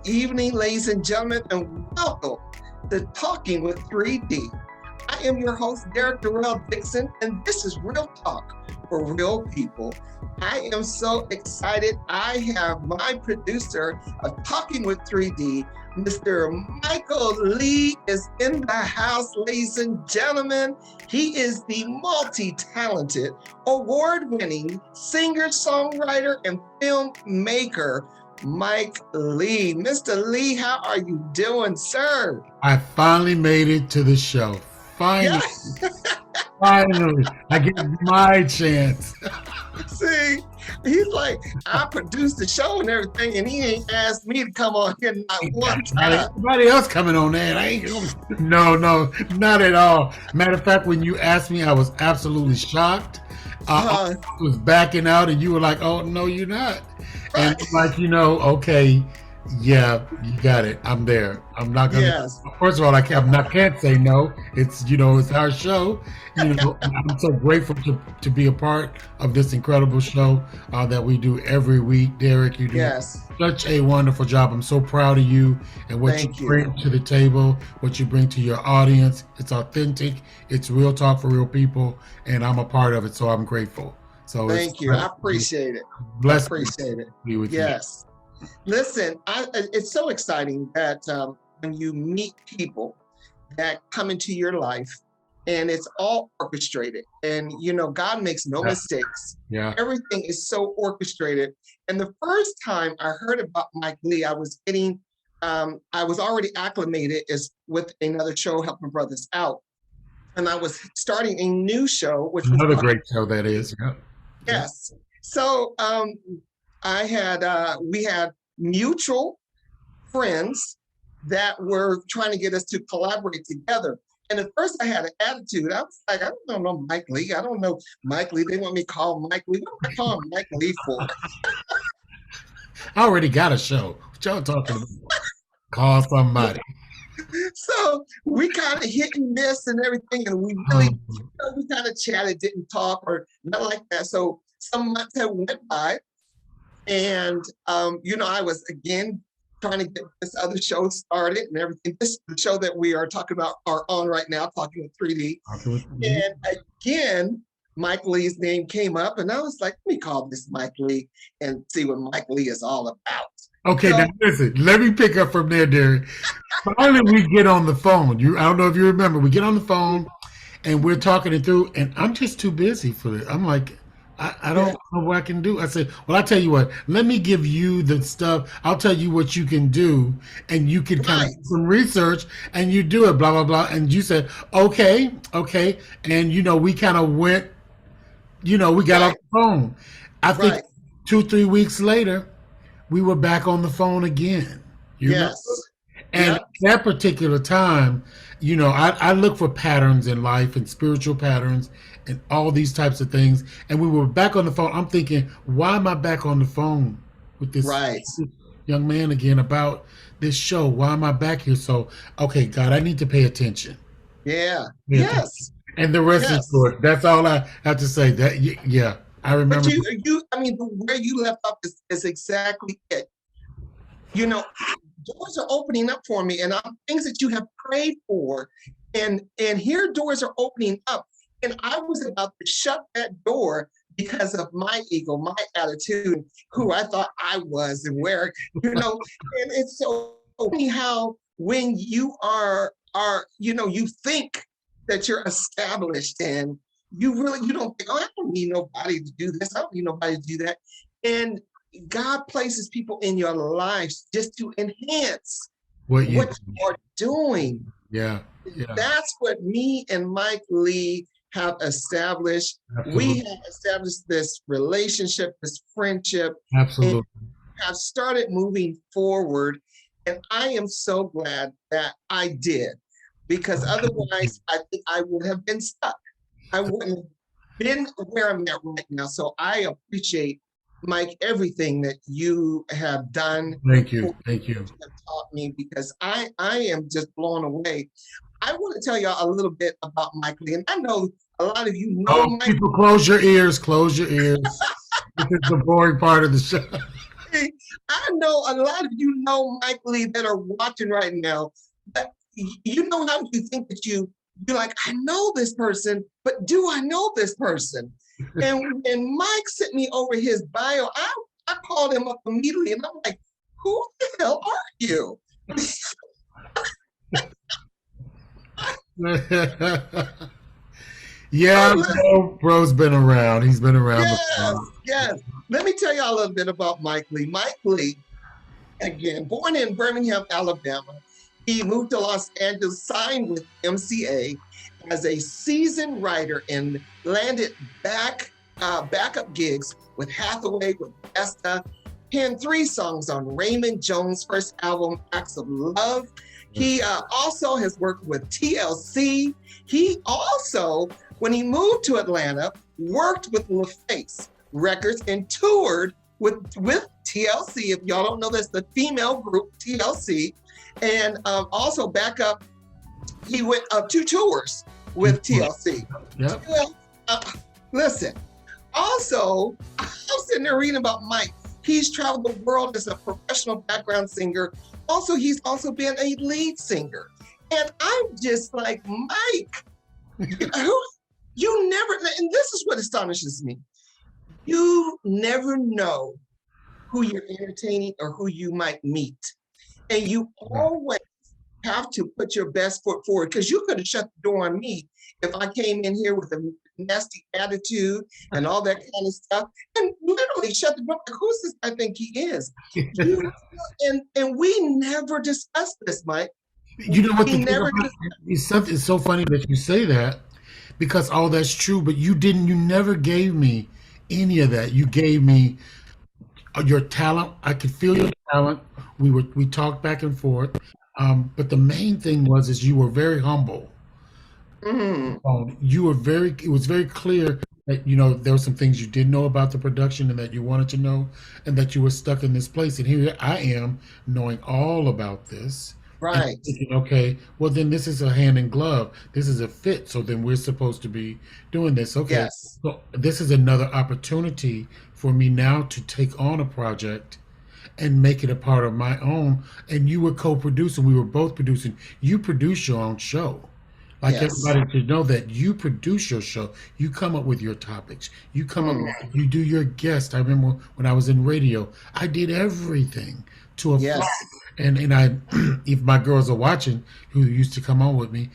evening, ladies and gentlemen, and welcome to Talking with 3D. I am your host, Derek Darrell Dixon, and this is Real Talk for Real People. I am so excited. I have my producer of Talking with 3D, Mr. Michael Lee, is in the house, ladies and gentlemen. He is the multi-talented, award-winning singer, songwriter, and filmmaker, Mike Lee. Mr. Lee, how are you doing, sir? I finally made it to the show. Finally. Yeah. Finally. I get my chance. See, he's like, I produced the show and everything, and he ain't asked me to come on here not one time. Everybody else coming on there. I ain't No, not at all. Matter of fact, when you asked me, I was absolutely shocked. I was backing out, and you were like, oh, no, you're not. And like, okay, yeah, you got it. I'm there. I'm not gonna. Yes. First of all, I can't say no. It's it's our show. I'm so grateful to be a part of this incredible show that we do every week. Derek, you do such a wonderful job. I'm so proud of you and what you bring to the table, what you bring to your audience. It's authentic. It's real talk for real people, and I'm a part of it. So I'm grateful. So thank you. I appreciate it. Bless. Appreciate it. Be with you. Listen, it's so exciting that when you meet people that come into your life and it's all orchestrated, and God makes no mistakes. Yeah. Everything is so orchestrated. And the first time I heard about Mike Lee, I was already acclimated with another show, Helping Brothers Out. And I was starting a new show, which was another great show that is. Yeah. Yes. So we had mutual friends that were trying to get us to collaborate together. And at first I had an attitude. I was like, I don't know Mike Lee. I don't know Mike Lee. They want me to call Mike Lee. What am I calling Mike Lee for? I already got a show. What y'all talking about? Call somebody. So we kind of hit and miss and everything, and we really, we kind of chatted, didn't talk or not like that. So some months had went by, and I was again trying to get this other show started and everything. This is the show that we are talking about are on right now, Talking with 3D. And again, Mike Lee's name came up, and I was like, let me call this Mike Lee and see what Mike Lee is all about. Okay, now listen, let me pick up from there, Derek. Finally, we get on the phone. I don't know if you remember, we get on the phone and we're talking it through, and I'm just too busy for it. I'm like, I don't know what I can do. I said, well, I'll tell you what, let me give you the stuff. I'll tell you what you can do, and you can kind of do some research, and you do it, blah, blah, blah. And you said, okay. And, we kind of went, we got off the phone. I think 2-3 weeks later, we were back on the phone again. Yes. And at that particular time, I look for patterns in life and spiritual patterns and all these types of things. And we were back on the phone. I'm thinking, why am I back on the phone with this young man again about this show? Why am I back here? So, okay, God, I need to pay attention. Yeah. Yes. And the rest is good. That's all I have to say. That I remember. But where you left off is exactly it. Doors are opening up for me, and things that you have prayed for, and here doors are opening up, and I was about to shut that door because of my ego, my attitude, who I thought I was, and where and it's so funny how when you are you think that you're established, and you don't think, I don't need nobody to do this. I don't need nobody to do that. And God places people in your lives just to enhance what you are doing. Yeah. That's what me and Mike Lee have established. Absolutely. We have established this relationship, this friendship. Absolutely. And have started moving forward. And I am so glad that I did, because otherwise I think I would have been stuck. I wouldn't have been where I'm at right now. So I appreciate, Mike, everything that you have done. Thank you. Have taught me, because I am just blown away. I want to tell y'all a little bit about Mike Lee, and I know a lot of you know Mike. People, close your ears. This is the boring part of the show. I know a lot of you know Mike Lee that are watching right now. But you know how you think that you're like, I know this person, but do I know this person? And when Mike sent me over his bio, I called him up immediately and I'm like, who the hell are you? Yeah, Oh, bro's been around. He's been around yes, before. yes. Let me tell you a little bit about Mike Lee. Mike Lee, again, born in Birmingham, Alabama, he moved to Los Angeles, signed with MCA as a seasoned writer, and landed backup gigs with Hathaway, with Vesta, penned 3 songs on Raymond Jones' first album, Acts of Love. He also has worked with TLC. He also, when he moved to Atlanta, worked with LaFace Records and toured with TLC. If y'all don't know, that's the female group TLC. And also back up, he went 2 tours with TLC. Yep. Well, listen, also, I'm sitting there reading about Mike. He's traveled the world as a professional background singer. Also, he's also been a lead singer. And I'm just like, Mike, you never, and this is what astonishes me. You never know who you're entertaining or who you might meet. And you always have to put your best foot forward, because you could have shut the door on me if I came in here with a nasty attitude and all that kind of stuff, and literally shut the door. Like, who's this I think he is? And we never discussed this, Mike. You know what? We never It's so funny that you say that, because all that's true, but you never gave me any of that. You gave me your talent. I could feel your talent. We talked back and forth. But the main thing is you were very humble. You were it was very clear that, there were some things you didn't know about the production and that you wanted to know, and that you were stuck in this place. And here I am knowing all about this. right. Thinking, okay, well then this is a hand in glove. This is a fit. So then we're supposed to be doing this. Okay. Yes. So this is another opportunity for me now to take on a project and make it a part of my own. And you were co-producing. We were both producing. You produce your own show. Like Yes. everybody should know that you produce your show. You come up with your topics. You come up, you do your guest. I remember when I was in radio, I did everything to a Yes. fault. And I, if my girls are watching, who used to come on with me,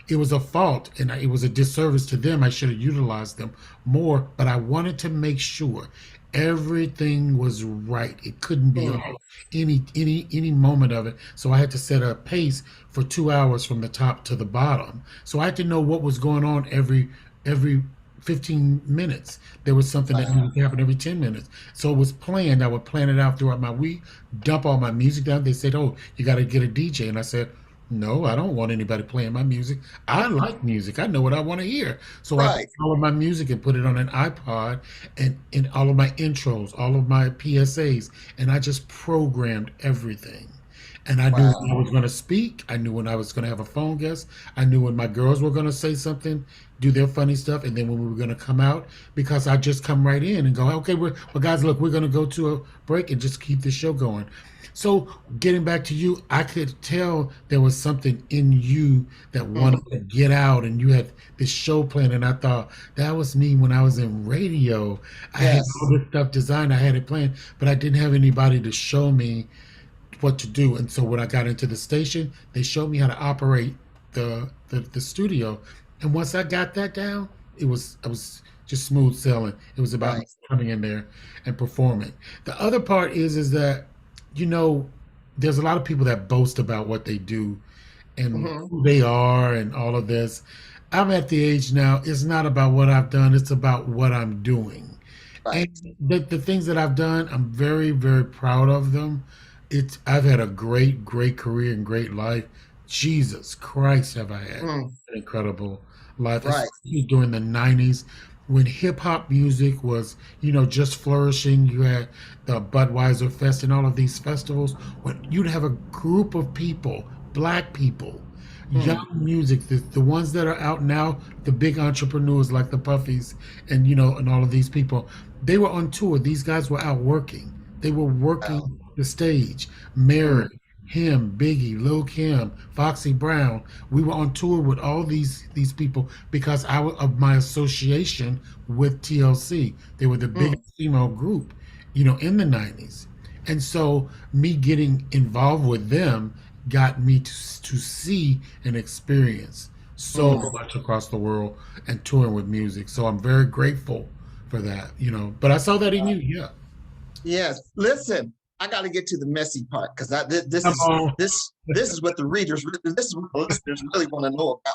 it was a fault, and it was a disservice to them. I should have utilized them more, but I wanted to make sure everything was right. It couldn't be off any moment of it. So I had to set a pace for 2 hours from the top to the bottom. So I had to know what was going on every 15 minutes. There was something that needed to happen every 10 minutes. So it was planned. I would plan it out throughout my week, dump all my music down. They said, oh, you got to get a DJ. And I said, no, I don't want anybody playing my music. I like music. I know what I want to hear. So I Right. took all of my music and put it on an iPod, and in all of my intros, all of my PSAs, and I just programmed everything. And I knew when I Wow. was going to speak. I knew when I was going to have a phone guest. I knew when my girls were going to say something, do their funny stuff, and then when we were going to come out, because I just come right in and go, okay, well, guys, look, we're going to go to a break and just keep the show going. So getting back to you, I could tell there was something in you that wanted to get out, and you had this show plan, and I thought that was me when I was in radio. I had all Yes. this stuff designed, I had it planned, but I didn't have anybody to show me what to do. And so when I got into the station, they showed me how to operate the studio. And once I got that down, I was just smooth sailing. It was about me Right. coming in there and performing. The other part is that, you know, there's a lot of people that boast about what they do and Hmm. who they are and all of this. I'm at the age now, it's not about what I've done, it's about what I'm doing. And Right. the things that I've done, I'm very, very proud of them. I've had a great, great career and great life. Jesus Christ, have I had Mm. an incredible life, Right. especially during the 90s when hip hop music was, just flourishing. You had the Budweiser Fest and all of these festivals when you'd have a group of people, black people, Mm. young music, the ones that are out now, the big entrepreneurs like the Puffies and all of these people, they were on tour. These guys were out working. They were working Wow. the stage. Mary, him, Biggie, Lil Kim, Foxy Brown. We were on tour with all these people because of my association with TLC. They were the Mm, biggest female group, in the '90s, and so me getting involved with them got me to see and experience so mm. much across the world and touring with music. So I'm very grateful for that. But I saw that in you, yeah. Yes. Listen, I got to get to the messy part because this Come is on. this is what the readers, this is what the listeners really want to know about.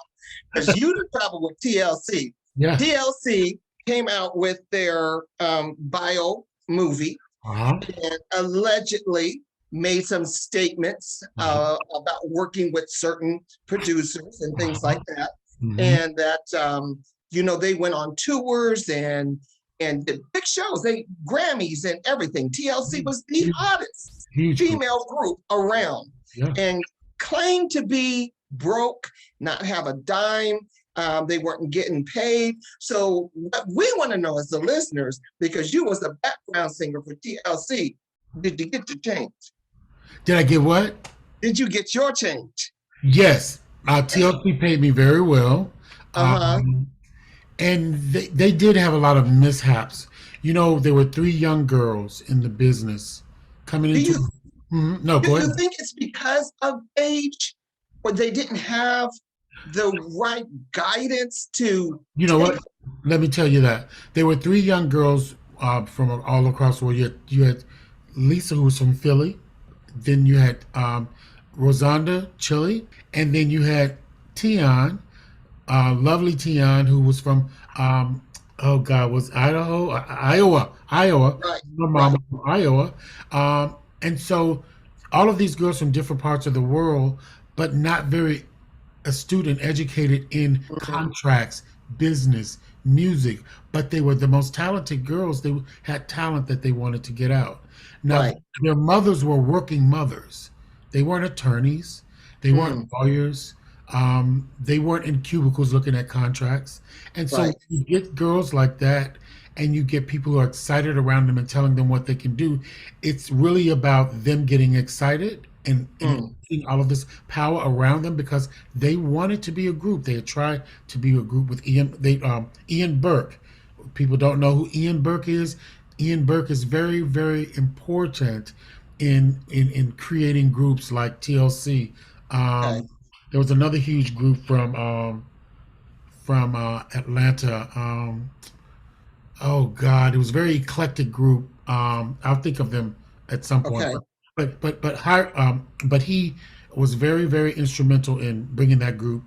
Because you travel with TLC. Yeah. TLC came out with their bio movie Uh-huh. and allegedly made some statements Uh-huh. about working with certain producers and things Uh-huh. like that, Hmm. and that they went on tours and did big shows, they Grammys and everything. TLC was the Huge, hottest huge group. female group around, Yeah. and claimed to be broke, not have a dime. They weren't getting paid. So what we want to know as the listeners, because you was the background singer for TLC, did you get your change? Did I get what? Did you get your change? Yes. TLC paid me very well. Uh-huh. Um, and they did have a lot of mishaps. There were three young girls in the business coming Do into. you Mhm. No, do go you ahead. think it's because of age, or they didn't have the right guidance to You know take? what? Let me tell you that there were three young girls from all across the world. You had Lisa, who was from Philly. Then you had Rosanda, Chile, and then you had Tion, lovely Tion, who was from oh God, was Idaho, Iowa. Right, My mom right. was from Iowa, and so all of these girls from different parts of the world, but not very astute and educated in Mhm. contracts, business, music, but they were the most talented girls. They had talent that they wanted to get out. Now, Right. their mothers were working mothers. They weren't attorneys. They weren't Mm, lawyers. They weren't in cubicles looking at contracts. And so right. you get girls like that, and you get people who are excited around them and telling them what they can do. It's really about them getting excited and Mm, seeing all of this power around them because they wanted to be a group. They had tried to be a group with Ian Burke. People don't know who Ian Burke is. Ian Burke is very, very important in creating groups like TLC. okay. There was another huge group from Atlanta. Oh God, it was a very eclectic group. I'll think of them at some point. Okay. But he was very, very instrumental in bringing that group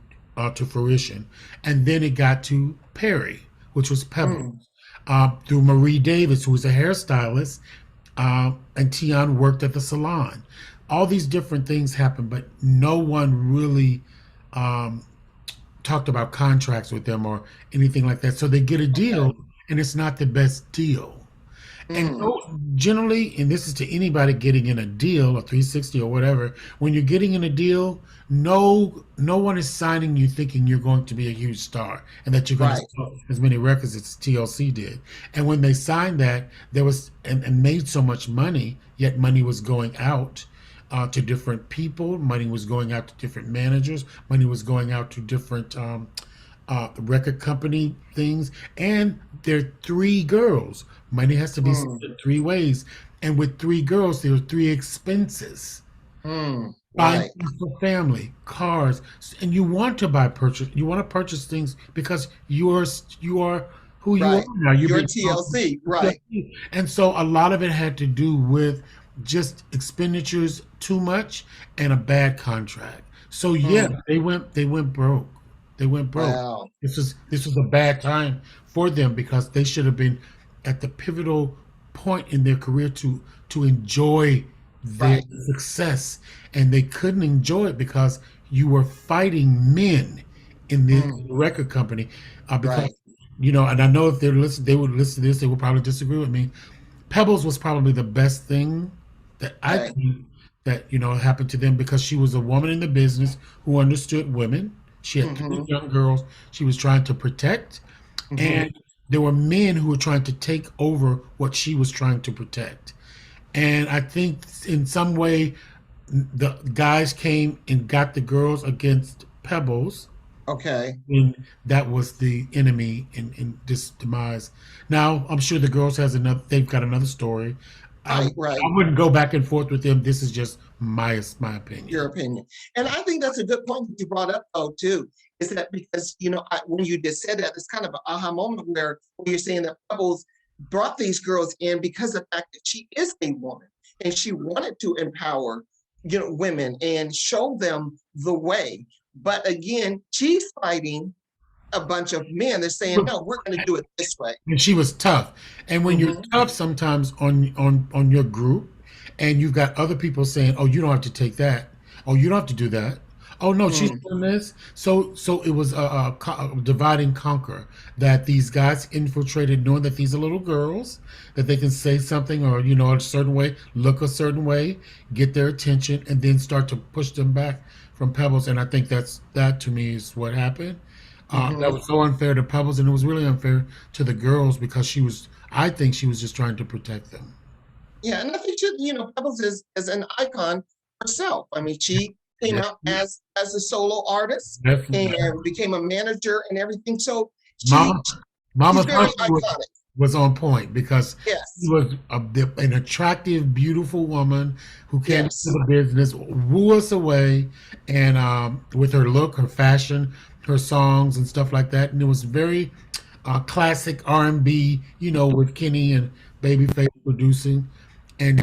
to fruition. And then it got to Perry, which was Pebble, Mm, through Marie Davis, who was a hairstylist, and Tion worked at the salon. All these different things happened, but no one really um, talked about contracts with them or anything like that. So they get a okay. deal, and it's not the best deal. And Mm, so generally, and this is to anybody getting in a deal, a 360 or whatever, when you're getting in a deal, no one is signing you thinking you're going to be a huge star and that you're going to right. sell as many records as TLC did. And when they signed that, there was and made so much money, yet money was going out to different people, money was going out to different managers, money was going out to different record company things, and there are three girls. Money has to be spent Mm, in three ways, and with three girls, there are three expenses. Buying right. things for family, cars, and you want to purchase things because you are who you are Right. now. You're Your being TLC. Right. and so a lot of it had to do with just expenditures too much and a bad contract. So yeah, Mm, they went broke. They went broke. wow. This was a bad time for them because they should have been at the pivotal point in their career to enjoy their Right. success, and they couldn't enjoy it because you were fighting men in the Mm, record company because right. and I know if they would listen to this, they would probably disagree with me. Pebbles was probably the best thing that I Okay. think that happened to them because she was a woman in the business who understood women. She had three Mm-hmm. young girls she was trying to protect, Mm-hmm. and there were men who were trying to take over what she was trying to protect. And I think in some way the guys came and got the girls against Pebbles, Okay. and that was the enemy in this demise. Now I'm sure the girls has another. They've got another story. I Right. wouldn't go back and forth with them. This is just my opinion. Your opinion. And I think that's a good point that you brought up, though, too, is that because, when you just said that, it's kind of an aha moment where you're saying that Pebbles brought these girls in because of the fact that she is a woman and she wanted to empower, women and show them the way. But again, she's fighting a bunch of men. They're saying, no, we're going to do it this way. And she was tough. And when you're Mhm. tough, sometimes on your group, and you've got other people saying, "Oh, you don't have to take that. Oh, you don't have to do that. Oh no, she's Mm. doing this." So it was a divide and conquer that these guys infiltrated, knowing that these are little girls, that they can say something or a certain way, look a certain way, get their attention, and then start to push them back from Pebbles. And I think that to me is what happened. That Mhm. was so unfair to Pebbles, and it was really unfair to the girls because I think she was just trying to protect them. Yeah, and I think Pebbles is an icon herself. I mean, she came Yeah, out as a solo artist definitely. and became a manager and everything. So Mama, she's Mama's very husband iconic. was on point because he Yes, was an attractive, beautiful woman who came into yes, the business, woo us away, and with her look, her fashion, her songs, and stuff like that. And it was very classic R&B, with Kenny and Babyface producing. And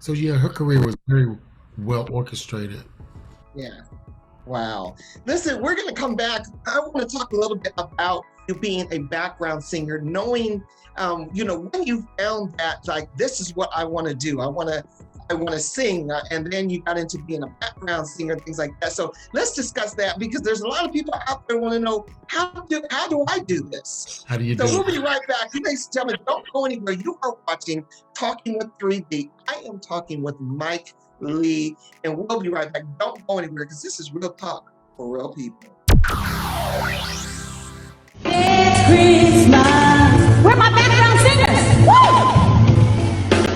so, yeah, her career was very well orchestrated. yeah. Wow. Listen, we're going to come back. I want to talk a little bit about you being a background singer, knowing, when you found that, like, this is what I want to do. I want to sing, and then you got into being a background singer, things like that. So let's discuss that because there's a lot of people out there want to know how do I do this. How do you So do we'll it? be right back. You ladies and gentlemen, don't go anywhere. You are watching Talking with 3D. I am talking with Mike Lee, and we'll be right back. Don't go anywhere because this is real talk for real people. It's Christmas. We're my background singers. Woo!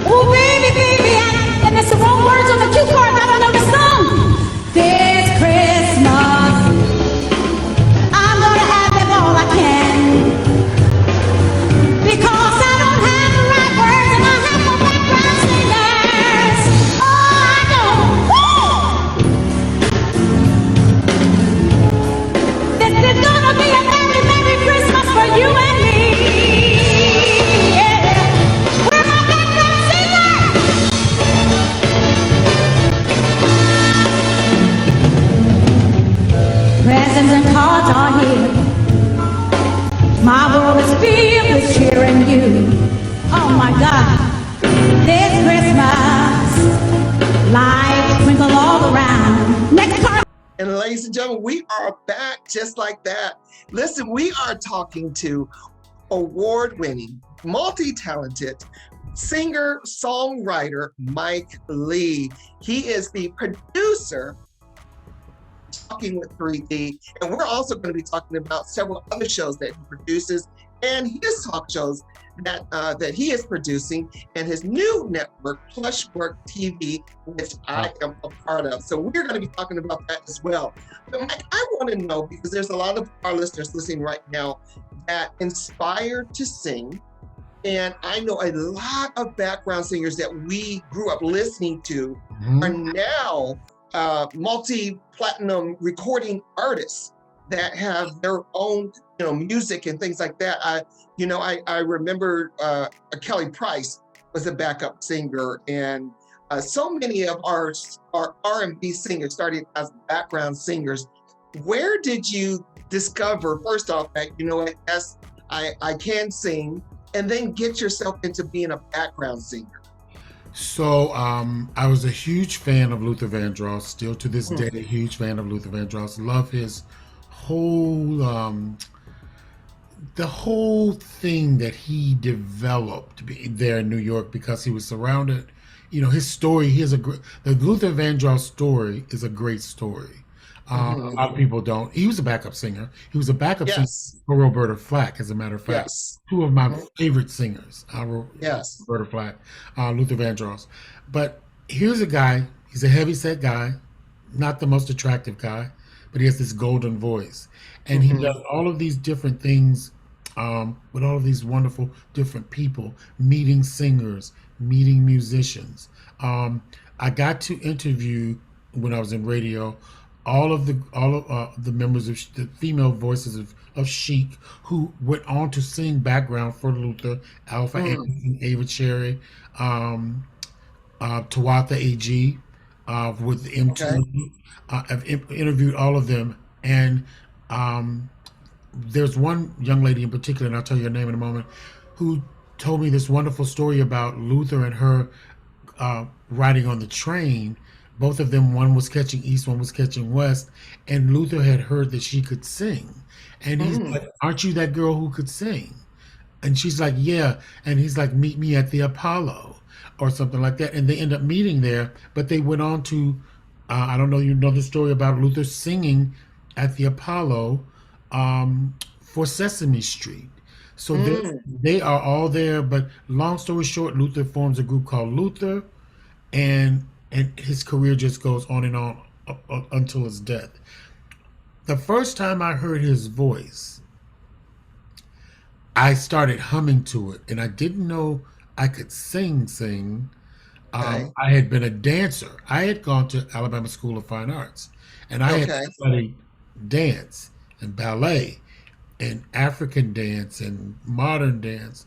Oh, baby, baby. And there's the wrong words on the cue card. I don't know the song. This Christmas, I'm gonna have them all I can. Because I don't have the right words and I have no background singers. Oh, I don't. Woo! This is gonna be a merry, merry Christmas for you and me. Yeah. We're my background singers. Presents and cards are here. My world is filled with cheering you. Oh my God. This Christmas, lights twinkle all around. Next card. And ladies and gentlemen, we are back just like that. Listen, we are talking to award-winning, multi-talented singer, songwriter, Mike Lee. He is the producer Talking with 3D, and we're also going to be talking about several other shows that he produces and his talk shows that he is producing, and his new network, Plushwork TV, which I am a part of. So we're going to be talking about that as well. But Mike, I want to know, because there's a lot of our listeners listening right now that inspired to sing. And I know a lot of background singers that we grew up listening to are now multi-platinum recording artists that have their own, music and things like that. I remember Kelly Price was a backup singer, and so many of our R&B singers started as background singers. Where did you discover, first off, that yes, I can sing, and then get yourself into being a background singer? So I was a huge fan of Luther Vandross. Still to this day, Mm. a huge fan of Luther Vandross. Love his whole the whole thing that he developed there in New York because he was surrounded. His story. The Luther Vandross story is a great story. A lot of people don't. He was a backup singer. He was a backup singer Yes. for Roberta Flack, as a matter of fact. Yes. Two of my Mhm. favorite singers, Yes. Roberta Flack, Luther Vandross. But here's a guy, he's a heavy-set guy, not the most attractive guy, but he has this golden voice. And he does Mhm. all of these different things with all of these wonderful different people, meeting singers, meeting musicians. I got to interview when I was in radio all of the members of the female voices of Chic who went on to sing background for Luther, Alpha Mm. Anderson, Ava Cherry, um, Tawatha AG with Okay. M2. I've interviewed all of them, and um, there's one young lady in particular, and I'll tell you her name in a moment, who told me this wonderful story about Luther and her riding on the train. Both of them, one was catching east, one was catching west, and Luther had heard that she could sing. And he's Mm. like, "Aren't you that girl who could sing?" And she's like, "Yeah." And he's like, "Meet me at the Apollo," or something like that. And they end up meeting there, but they went on to, I don't know, you know the story about Luther singing at the Apollo for Sesame Street. So Mm. they are all there. But long story short, Luther forms a group called Luther, and his career just goes on and on until his death. The first time I heard his voice, I started humming to it, and I didn't know I could sing. Okay. I had been a dancer. I had gone to Alabama School of Fine Arts, and I had Okay. studied dance and ballet and African dance and modern dance.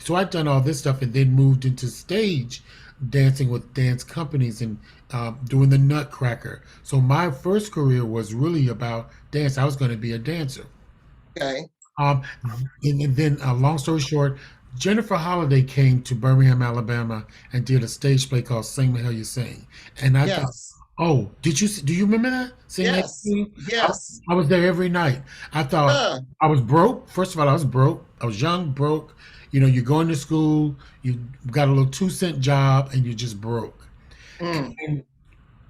So I'd done all this stuff and then moved into stage dancing with dance companies and doing the Nutcracker. So my first career was really about dance. I was going to be a dancer. Okay. Um, and then, long story short, Jennifer Holliday came to Birmingham, Alabama, and did a stage play called "Sing the Hell You Sing." And I thought, Yes. "Oh, do you remember that? Sing the Hell Yes. You Sing?" I, Yes. I was there every night. I thought Huh. I was broke. First of all, I was broke. I was young, broke. You know, you're going to school, you got a little 2 cent job, and you're just broke. Mm. And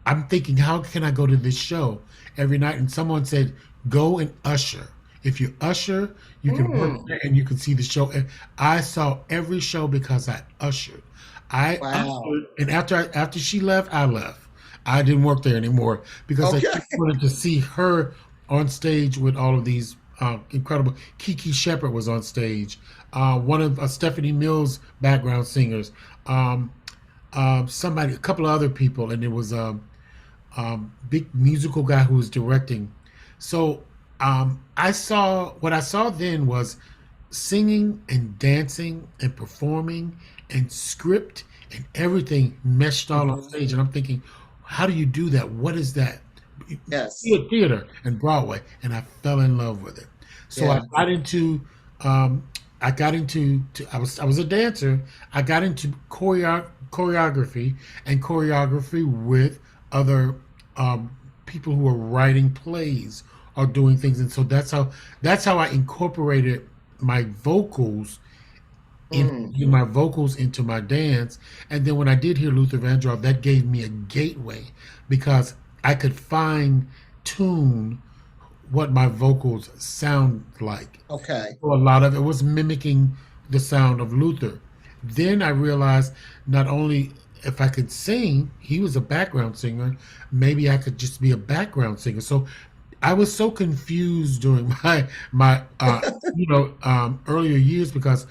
I'm thinking, how can I go to this show every night? And someone said, go and usher. If you usher, you can work Mm. there and you can see the show. And I saw every show because I ushered. I Wow. ushered, and after she left, I left. I didn't work there anymore because I Okay. just wanted to see her on stage with all of these incredible. Kiki Shepard was on stage. One of Stephanie Mills' background singers. Somebody, a couple of other people, and it was big musical guy who was directing. So I saw what I saw then was singing and dancing and performing and script and everything meshed all on Mhm. stage. And I'm thinking, how do you do that? What is that? Yes. Theater and Broadway, and I fell in love with it. So Yeah. um, I got into I was a dancer. I got into choreography and choreography with other um, people who are writing plays or doing things, and so that's how I incorporated my vocals Mm. my vocals into my dance. And then when I did hear Luther Vandross, that gave me a gateway because I could fine tune what my vocals sound like. Okay. So a lot of it was mimicking the sound of Luther. Then I realized not only if I could sing, he was a background singer, maybe I could just be a background singer. So I was so confused during my earlier years because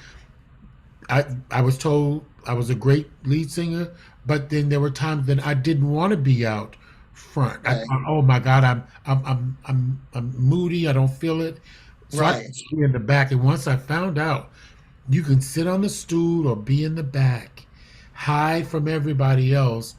I was told I was a great lead singer, but then there were times that I didn't want to be out front. I Okay. thought, oh my God, I'm moody. I don't feel it, so I Right. just be in the back. And once I found out you can sit on the stool or be in the back, hide from everybody else,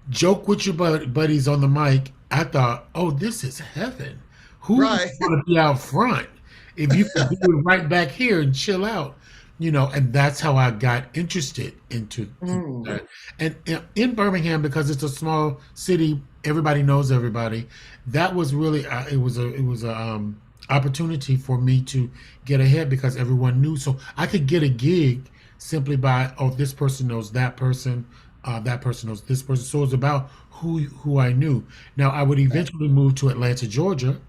joke with your buddies on the mic. I thought, oh, this is heaven. Who would Right. want to be out front if you could do it right back here and chill out? And that's how I got interested into Mm. that. And in Birmingham, because it's a small city, everybody knows everybody. That was really it was a opportunity for me to get ahead because everyone knew, so I could get a gig simply by, oh, this person knows that person. that person knows this person. So it's about who I knew. Now I would Okay. eventually move to Atlanta, Georgia,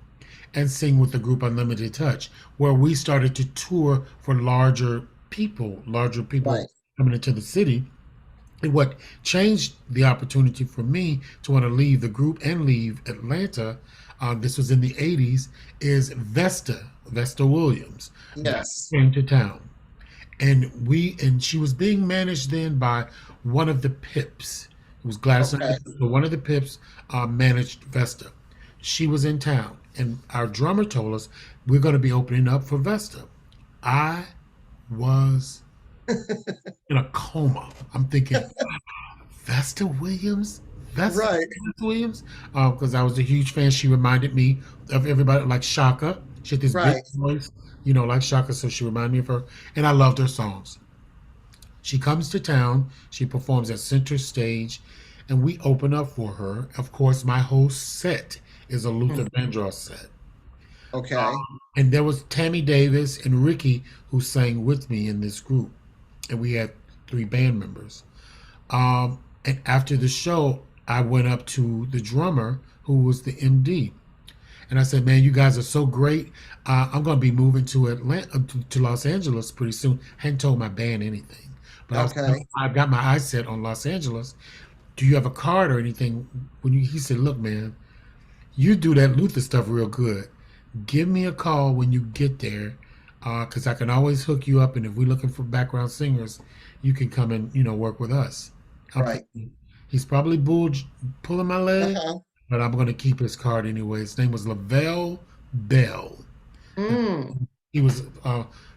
and sing with the group Unlimited Touch, where we started to tour for larger people Right. coming into the city. And what changed the opportunity for me to want to leave the group and leave Atlanta, this was in the 80s, is Vesta Williams. Vesta Yes. came to town. And she was being managed then by one of the Pips. It was Gladys Knight, Okay. but one of the Pips managed Vesta. She was in town, and our drummer told us we're going to be opening up for Vesta. I was in a coma. I'm thinking, Vesta Williams? Right. Vesta Williams? Because I was a huge fan. She reminded me of everybody like Shaka. She had this big Right. voice, like Shaka, so she reminded me of her. And I loved her songs. She comes to town, she performs at Center Stage, and we open up for her. Of course, my whole set is a Luther Mm. Vandross set. Okay. And there was Tammy Davis and Ricky who sang with me in this group. And we had three band members. And after the show, I went up to the drummer who was the MD. And I said, "Man, you guys are so great. I'm going to be moving to Atlanta, to Los Angeles pretty soon." Hadn't told my band anything, but Okay. I've got my eyes set on Los Angeles. Do you have a card or anything? He said, "Look, man, you do that Luther stuff real good. Give me a call when you get there, because I can always hook you up. And if we're looking for background singers, you can come and work with us." I'm Right. thinking, he's probably pulling my leg, Uh-huh. but I'm going to keep his card anyway. His name was Lavelle Bell. Mm. He was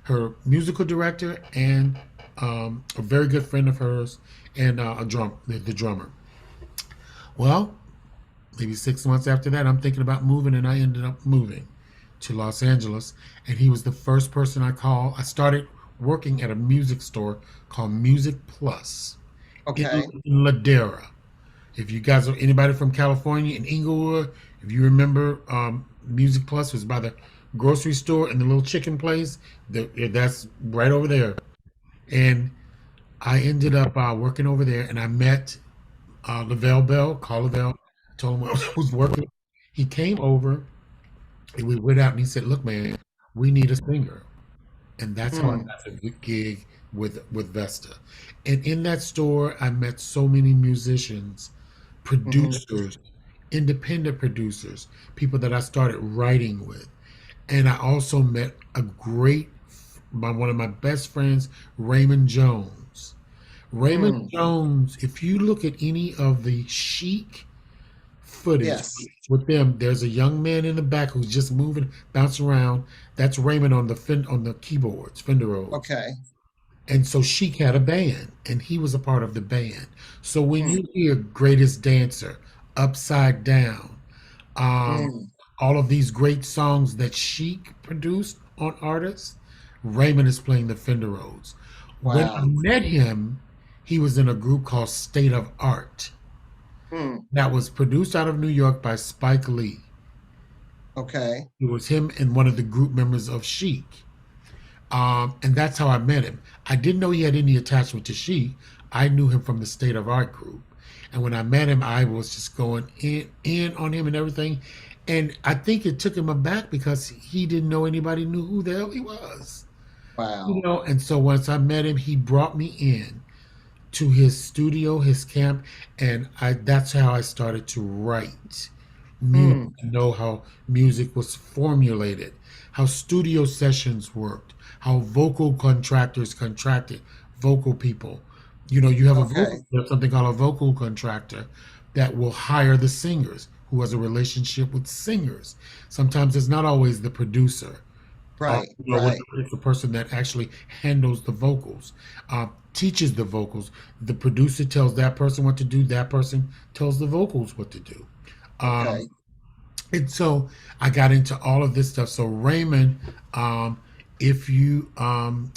her musical director and a very good friend of hers, and the drummer. Well, maybe 6 months after that, I'm thinking about moving, and I ended up moving to Los Angeles. And he was the first person I called. I started working at a music store called Music Plus in Okay. Ladera. If you guys are anybody from California in Inglewood, if you remember, Music Plus was by the grocery store and the little chicken place. That's right over there. And I ended up working over there, and I met Lavelle Bell, Carl Lavelle. Told him I was working. He came over, and we went out, and he said, "Look, man, we need a singer." And that's how I Mm. got the gig with Vesta. And in that store, I met so many musicians, Hmm. producers, independent producers, people that I started writing with. And I also met one of my best friends, Raymond Jones. Raymond Mm. Jones, if you look at any of the Chic footage Yes. with them, there's a young man in the back who's just moving, bouncing around. That's Raymond on the keyboards, Fender Rhodes. Okay. And so Chic had a band, and he was a part of the band. So when Mm. you hear Greatest Dancer, Upside Down, um, Mm. all of these great songs that Chic produced on artists, Raymond is playing the Fender Rhodes. When I Wow. met him, he was in a group called State of Art Mm. that was produced out of New York by Spike Lee. Okay. It was him and one of the group members of Chic. And that's how I met him. I didn't know he had any attachment to Chic. I knew him from the State of Art group. And when I met him, I was just going in on him and everything. And I think it took him aback because he didn't know anybody knew who the hell he was. Wow. And so once I met him, he brought me in to his studio, his camp, and that's how I started to write music, Mm. to know how music was formulated, how studio sessions worked, how vocal contractors contracted vocal people. You have Okay. you have something called a vocal contractor that will hire the singers who has a relationship with singers. Sometimes it's not always the producer. Right. What Right. it's the person that actually handles the vocals, teaches the vocals. The producer tells that person what to do. That person tells the vocals what to do. Um, Okay. and so I got into all of this stuff. So Raymond, if you,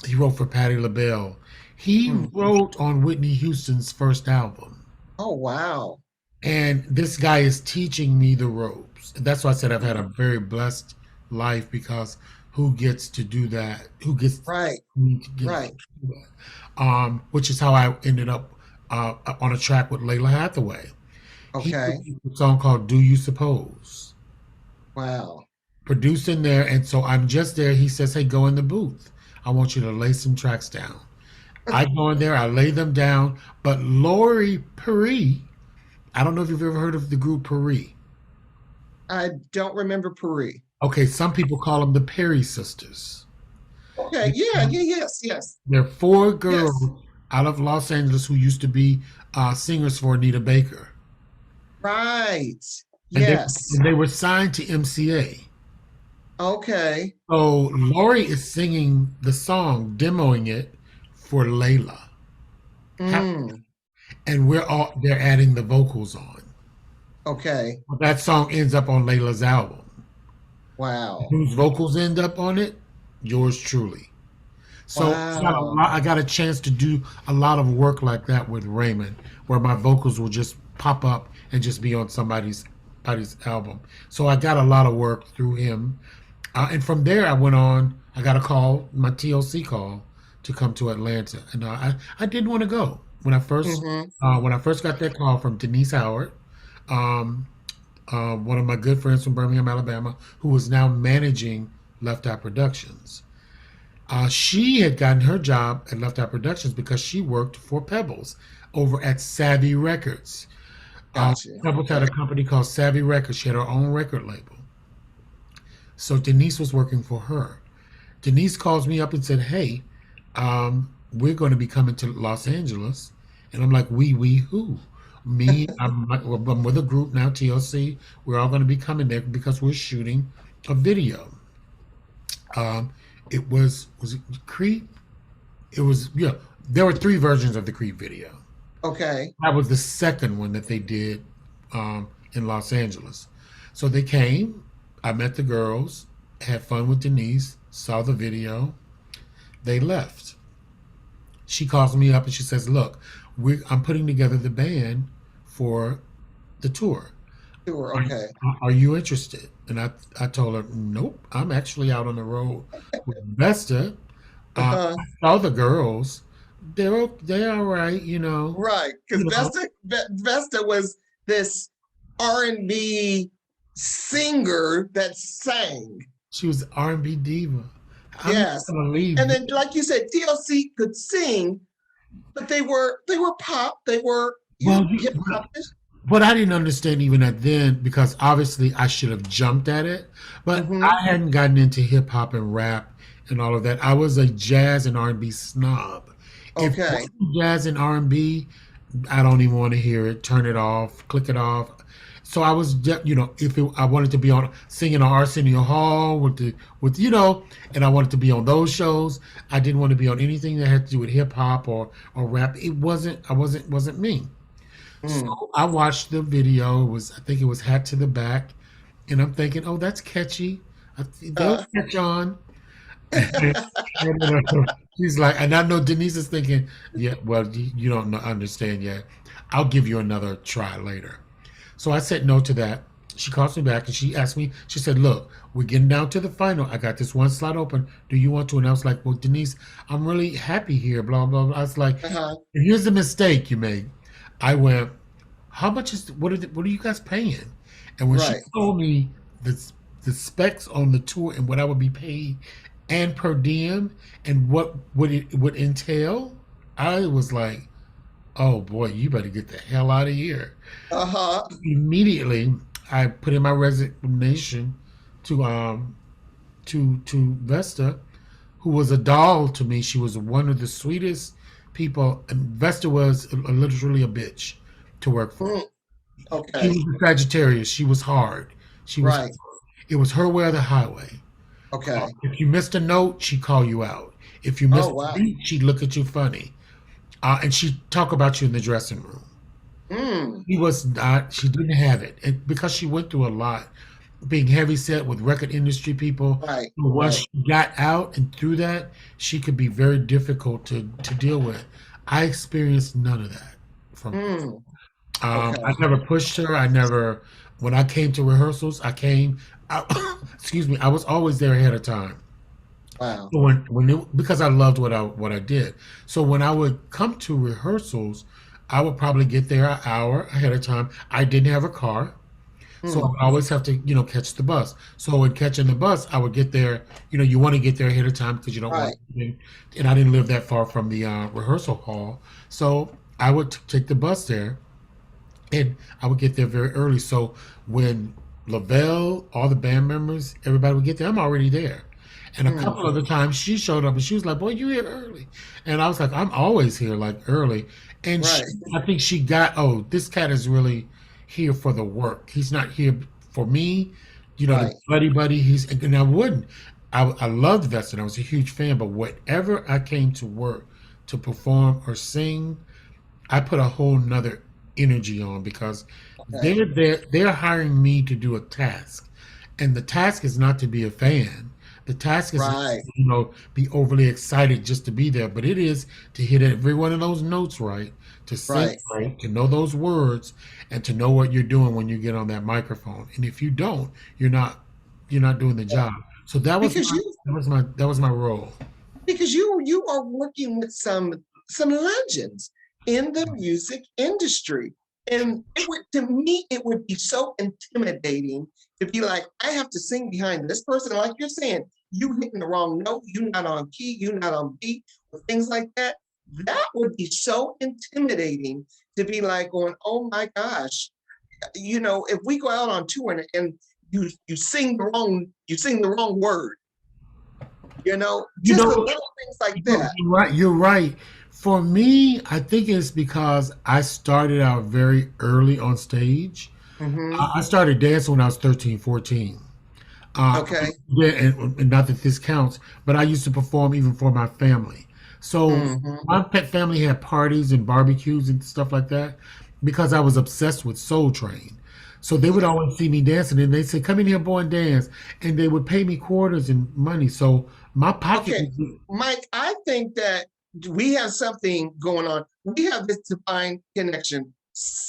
he wrote for Patti LaBelle. He Mm. wrote on Whitney Houston's first album. Oh, wow. And this guy is teaching me the ropes. That's why I said I've had a Mm. very blessed life because who gets to do that? Who gets Right. me to get Right. to do that? Which is how I ended up on a track with Layla Hathaway. He Okay. produced a song called "Do You Suppose," Wow. produced in there, and so I'm just there. He says, "Hey, go in the booth. I want you to lay some tracks down." I go in there, I lay them down, but Lori Perry, I don't know if you've ever heard of the group Perry. I don't remember Paris. Okay, some people call them the Perry sisters. Okay. Yeah. Yeah. Yes. Yes. They're four Yes. girls out of Los Angeles who used to be singers for Anita Baker. Right. And Yes. and they were signed to MCA. Okay. So Lori is singing the song, demoing it for Layla. Mm. And they're adding the vocals on. Okay. That song ends up on Layla's album. Wow. Whose vocals end up on it? Yours truly. So Wow. I got a chance to do a lot of work like that with Raymond, where my vocals will just pop up and just be on somebody's album. So I got a lot of work through him. And from there, I went on. I got a call, my TLC call, to come to Atlanta, and I didn't want to go Mm-hmm. when I first got that call from Denise Howard, um, one of my good friends from Birmingham, Alabama, who was now managing Left Eye Productions. She had gotten her job at Left Eye Productions because she worked for Pebbles over at Savvy Records. Gotcha. Pebbles had a company called Savvy Records. She had her own record label. So Denise was working for her. Denise calls me up and said, "Hey, we're going to be coming to Los Angeles." And I'm like, we who? Me, I'm with a group now, TLC. We're all going to be coming there because we're shooting a video. It was it Creep? It was, yeah. There were 3 versions of the Creep video. Okay. That was the second one that they did in Los Angeles. So they came. I met the girls, had fun with Denise, saw the video. They left. She calls me up and she says, "Look, I'm putting together the band for the tour. Sure. Are, Okay. are you interested?" And I told her, "Nope, I'm actually out on the road with Vesta. Uh-huh. I saw the girls. They're all right, you know." Right. Because You know, Vesta was this R&B singer that sang. she was R&B diva. I'm not Yes. gonna leave. And then, like you said, TLC could sing, but they were pop. They were Well, hip hop. what I didn't understand even at then, because obviously I should have jumped at it, but Mm-hmm. I hadn't gotten into hip hop and rap and all of that. I was a jazz and R&B snob. If Okay. it's jazz and R&B, I don't even want to hear it. Turn it off, click it off. So I was, I wanted to be on singing on Arsenio Hall and I wanted to be on those shows. I didn't want to be on anything that had to do with hip hop or rap. Wasn't me. Mm. So I watched the video. I think it was Hat to the Back, and I'm thinking, oh, that's catchy. They'll Uh, catch on. She's like, and I know Denise is thinking, yeah, well, you don't understand yet. I'll give you another try later. So I said no to that. She calls me back and she asked me, she said, "Look, we're getting down to the final. I got this one slot open. Do you want to?" And I was like, "Well, Denise, I'm really happy here, blah, blah, blah." I was like, uh-huh. "Here's the mistake you made." I went, "How much what are you guys paying?" And when she Right. told me the specs on the tour and what I would be paid and per diem and what it would entail, I was like, "Oh boy, you better get the hell out of here." Uh-huh. Immediately, I put in my resignation to Vesta, who was a doll to me. She was one of the sweetest people, and Vesta was literally a bitch to work for. Mm. She Okay. was a Sagittarius. She was hard. She was. Right. It was her way or the highway. Okay. If you missed a note, she'd call you out. If you missed Oh, wow. a beat, she'd look at you funny, and she'd talk about you in the dressing room. Mm. He was not. She didn't have it, and because she went through a lot, being heavy set with record industry people. Right. Once Right. she got out and through that, she could be very difficult to deal with. I experienced none of that from. Mm. I Okay. never pushed her. I never. When I came to rehearsals, excuse me. I was always there ahead of time. Wow. Because I loved what I did. So when I would come to rehearsals, I would probably get there an hour ahead of time. I didn't have a car. So I Hmm. would always have to, catch the bus. So in catching the bus, I would get there. You want to get there ahead of time because you don't want Right. to. And I didn't live that far from the rehearsal hall, so I would take the bus there, and I would get there very early. So when Lavelle, all the band members, everybody would get there, I'm already there. And a Hmm. couple other times she showed up and she was like, "Boy, you here early?" And I was like, "I'm always here like early." And Right. I think she got, oh, this cat is really here for the work. He's not here for me, the Right. buddy buddy. And I wouldn't. I loved Veston. I was a huge fan, but whatever I came to work to perform or sing, I put a whole nother energy on because Okay. they're hiring me to do a task. And the task is not to be a fan. The task is not to, Right. be overly excited just to be there, but it is to hit every one of those notes right, to sing Right. right, to know those words, and to know what you're doing when you get on that microphone. And if you don't, you're not doing the job. So that was Because my you that was my role. because you are working with some legends in the music industry. And to me, it would be so intimidating to be like, I have to sing behind this person. Like you're saying, you hitting the wrong note, you're not on key, you're not on beat, or things like that. That would be so intimidating to be like going, oh my gosh, if we go out on tour and you sing the wrong word, You just the know, little things like that. You're right. You're right. For me, I think it's because I started out very early on stage. Hmm. I started dancing when I was 13, 14. Uh, Okay. yeah, and not that this counts, but I used to perform even for my family. So Hmm. my pet family had parties and barbecues and stuff like that because I was obsessed with Soul Train. So they would always see me dancing and they'd say, "Come in here, boy, and dance." And they would pay me quarters and money. So my pocket Okay, was. Mike, I think that we have something going on. We have this divine connection.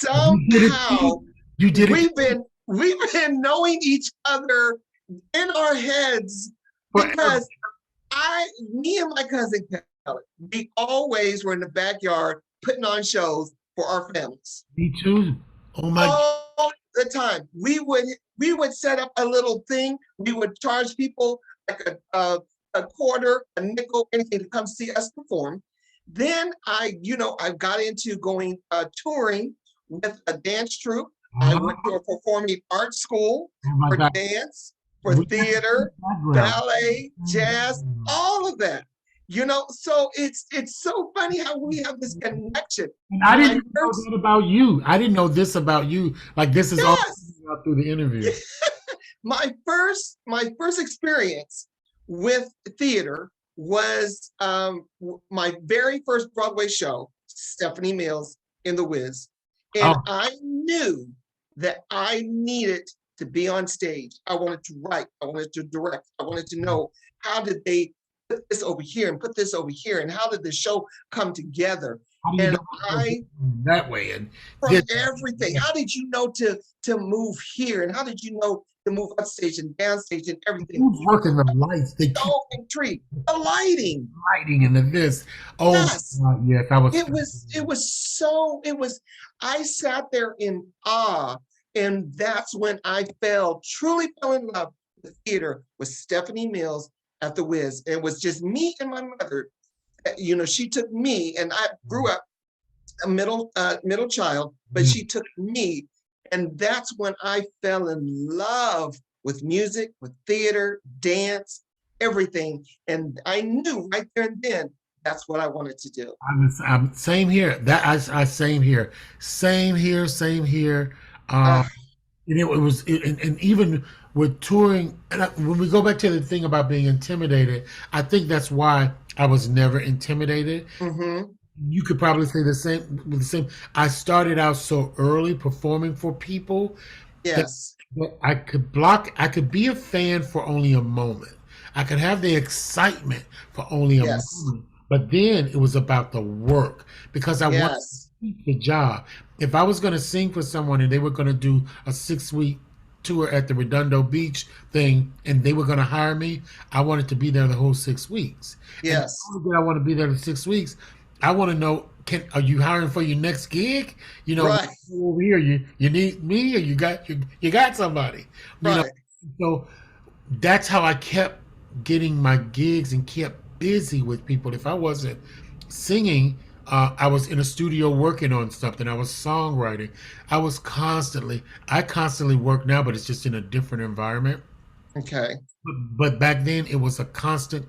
You did it Somehow too. You did it we've been we've been knowing each other in our heads forever. because me and my cousin Kelly, we always were in the backyard putting on shows for our families Me too. Oh my. all the time. We would set up a little thing. We would charge people like a quarter, a nickel, anything to come see us perform. Then I got into going touring with a dance troupe. I went to Oh a performing arts school my for God. dance, for We got the same theater, background. ballet, jazz, all of that. So it's so funny how we have this connection. And I My didn't know first, that about you. I didn't know this about you. Like this is all yes, coming out through the interview. my first experience with theater was my very first Broadway show, Stephanie Mills in The Wiz, and Oh, I knew that I needed to be on stage. I wanted to write, I wanted to direct, I wanted to know how did they put this over here and put this over here, and how did the show come together? how do you And know I that way? And from this, everything. How did you know to move here, and how did you know to move upstage and downstage and everything? who's working the lights? They keep So intrigued. The lighting, lighting into this. Oh yes, my God, yes, I was. it was. I sat there in awe, and that's when I truly fell in love with theater with Stephanie Mills at the Wiz. It was just me and my mother. She took me, and I grew up a middle child, but she took me, and that's when I fell in love with music, with theater, dance, everything, and I knew right there and then that's what I wanted to do. I'm same here. I same here. Same here. Same here. Uh, And and even with touring, and when we go back to the thing about being intimidated, I think that's why I was never intimidated. mm-hmm. You could probably say the same with the same. I started out so early performing for people that, Yes, that I could be a fan for only a moment. I could have the excitement for only a yes, moment, but then it was about the work because I wanted to yes, keep the job. If I was going to sing for someone and they were going to do a 6 week tour at the Redondo Beach thing and they were going to hire me, I wanted to be there the whole 6 weeks. And not yes, only did I want to be there the 6 weeks, I want to know, are you hiring for your next gig? You know, Right, over here, you need me, or you got somebody. You know, right. so that's how I kept getting my gigs and kept busy with people. If I wasn't singing, I was in a studio working on something. I was songwriting. I constantly work now, but it's just in a different environment. Okay. But back then, it was a constant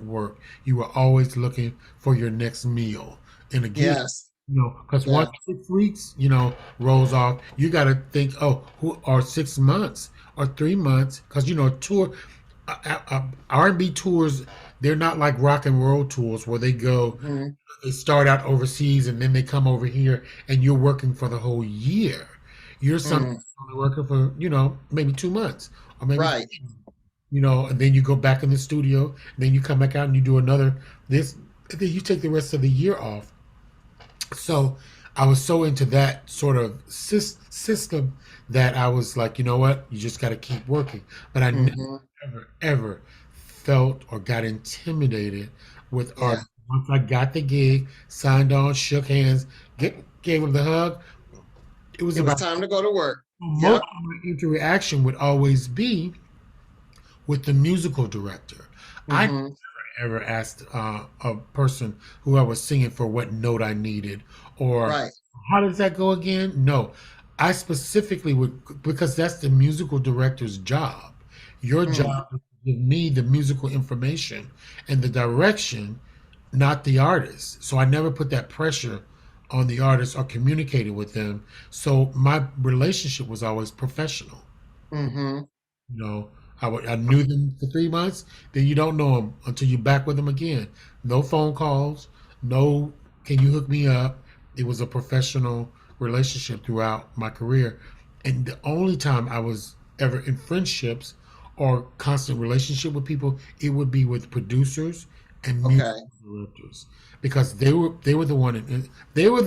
work. You were always looking for your next meal. And again, Yes. because Yeah. once 6 weeks, rolls off, you got to think, oh, who are 6 months or 3 months? Because tour, R&B tours, they're not like rock and roll tours where Hmm. they start out overseas and then they come over here and you're working for the whole year. You're sometimes Mm. only working for maybe 2 months or maybe Right. and then you go back in the studio, then you come back out and you do another this, and then you take the rest of the year off. So I was so into that sort of system that I was like, you know what, you just got to keep working. But I never, Hmm. ever felt or got intimidated with art. Yeah. Once I got the gig, signed on, shook hands, gave him the hug, it was It was about time to go to work. most Yep. of my interaction would always be with the musical director. I Hmm. ever asked a person who I was singing for what note I needed or Right. how does that go again? No, I specifically would, because that's the musical director's job. Your Mm. job is to give me the musical information and the direction, not the artist. So I never put that pressure on the artist or communicated with them. So my relationship was always professional. Hmm. I knew them for 3 months. Then you don't know them until you're back with them again. No phone calls. No, can you hook me up? It was a professional relationship throughout my career. And the only time I was ever in friendships or constant relationship with people, it would be with producers and music Okay. directors because they were the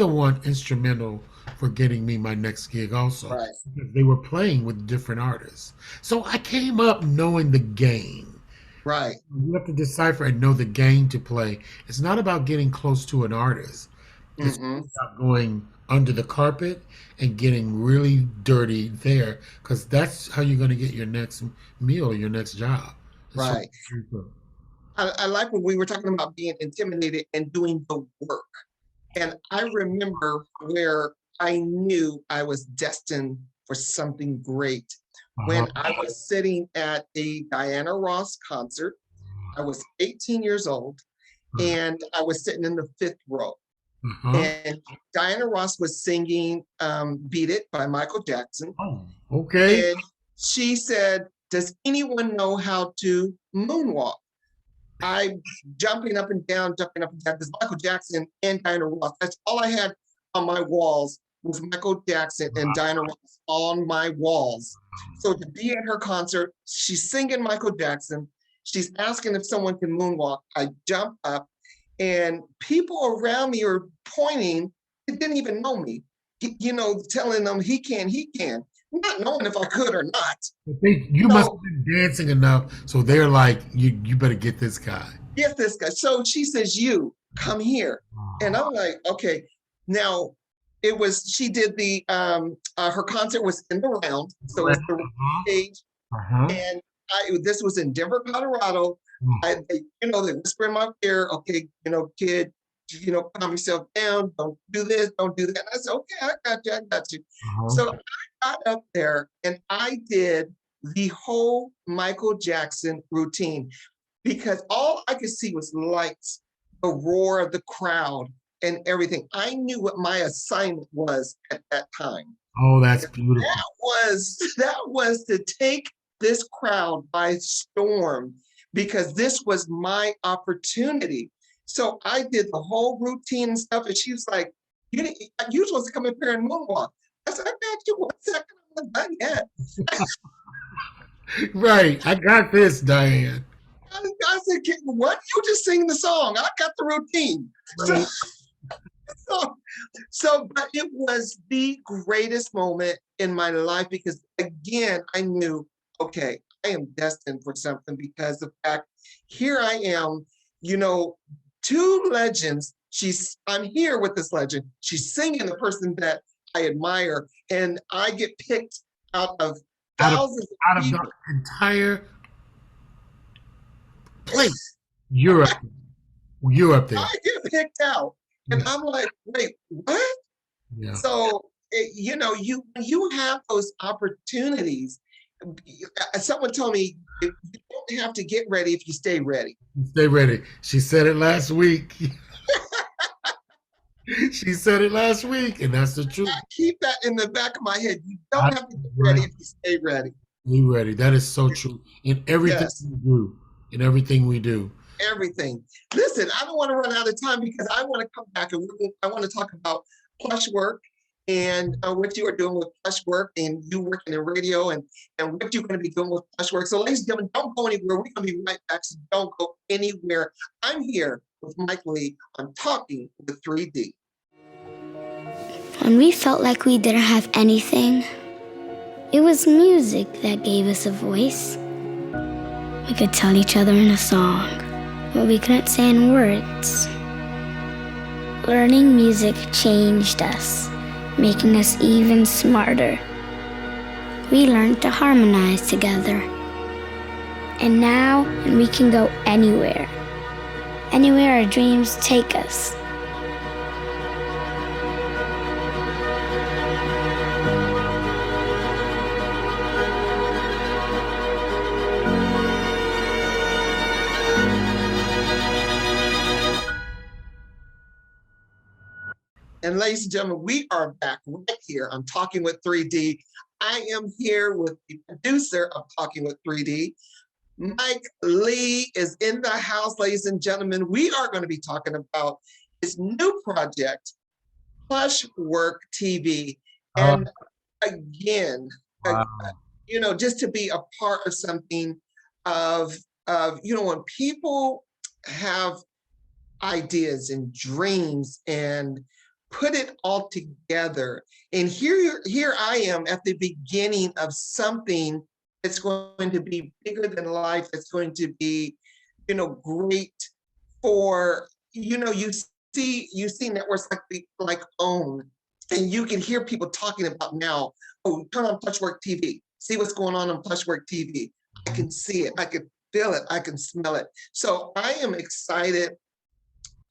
one instrumental for getting me my next gig also Right. because they were playing with different artists. So I came up knowing the game. Right. You have to decipher and know the game to play. It's not about getting close to an artist. It's Hmm. about going under the carpet and getting really dirty there because that's how you're going to get your next meal or your next job. It's so Right. I like when we were talking about being intimidated and doing the work. And I remember where I knew I was destined for something great. uh-huh. When I was sitting at a Diana Ross concert, I was 18 years old, and I was sitting in the fifth row. Uh-huh. And Diana Ross was singing Beat It by Michael Jackson. Oh, okay. And she said, "Does anyone know how to moonwalk?" I jumping up and down, because Michael Jackson and Diana Ross, that's all I had on my walls was Michael Jackson and Diana Ross on my walls. So to be at her concert, she's singing Michael Jackson. She's asking if someone can moonwalk. I jump up, and people around me are pointing. They didn't even know me, telling them he can, not knowing if I could or not. You must So have been dancing enough, so they're like, you better get this guy. get this guy. So she says, "You come here," and I'm like, "Okay." Now, she did her concert was in the round, so it was the Uh-huh. stage, Uh-huh. and this was in Denver, Colorado. They whisper in my ear, "Okay, kid, calm yourself down. Don't do this. Don't do that." And I said, "Okay, I got you. I got you." So Uh-huh. I got up there and I did the whole Michael Jackson routine because all I could see was lights, the roar of the crowd, and everything. I knew what my assignment was at that time. Oh, that's beautiful. That was to take this crowd by storm because this was my opportunity. So I did the whole routine and stuff, and she was like, "You're supposed to come up here and moonwalk." I said, "I got you. 1 second, I'm not done yet." Right. I got this, Diane. I said, "What? You just sing the song. I got the routine." So, Right. so, but it was the greatest moment in my life because, again, I knew, okay, I am destined for something because the fact here I am, you know, two legends. I'm here with this legend. She's singing the person that I admire, and I get picked out of Out of thousands out of of the people. entire place, you're up. You're up there. I get picked out, and Yeah. I'm like, wait, what? Yeah. So you have those opportunities. Someone told me you don't have to get ready if you stay ready. Stay ready. She said it last week. She said it last week, and that's the truth. I keep that in the back of my head. You don't have to get ready if you stay ready. Be ready. That is so true. In everything Yes. we do. In everything we do. Everything. Listen, I don't want to run out of time because I want to come back and I want to talk about plush work and what you are doing with plush work and you working in radio and what you're going to be doing with plush work. So ladies and gentlemen, don't go anywhere. We're going to be right back. So don't go anywhere. I'm here with Mike Lee. I'm talking with 3D. When we felt like we didn't have anything, it was music that gave us a voice. We could tell each other in a song what we couldn't say in words. Learning music changed us, making us even smarter. We learned to harmonize together. And now we can go anywhere our dreams take us. And ladies and gentlemen, we are back right here. I'm talking with 3D. I am here with the producer of Talking with 3D. Mike Lee is in the house, ladies and gentlemen. We are going to be talking about his new project, Plush Work TV. And again, just to be a part of something when people have ideas and dreams and put it all together. And here I am at the beginning of something that's going to be bigger than life. It's going to be, great for, you see networks like OWN, and you can hear people talking about now, oh, turn on Plushwork TV, see what's going on Plushwork TV. I can see it, I can feel it, I can smell it. So I am excited,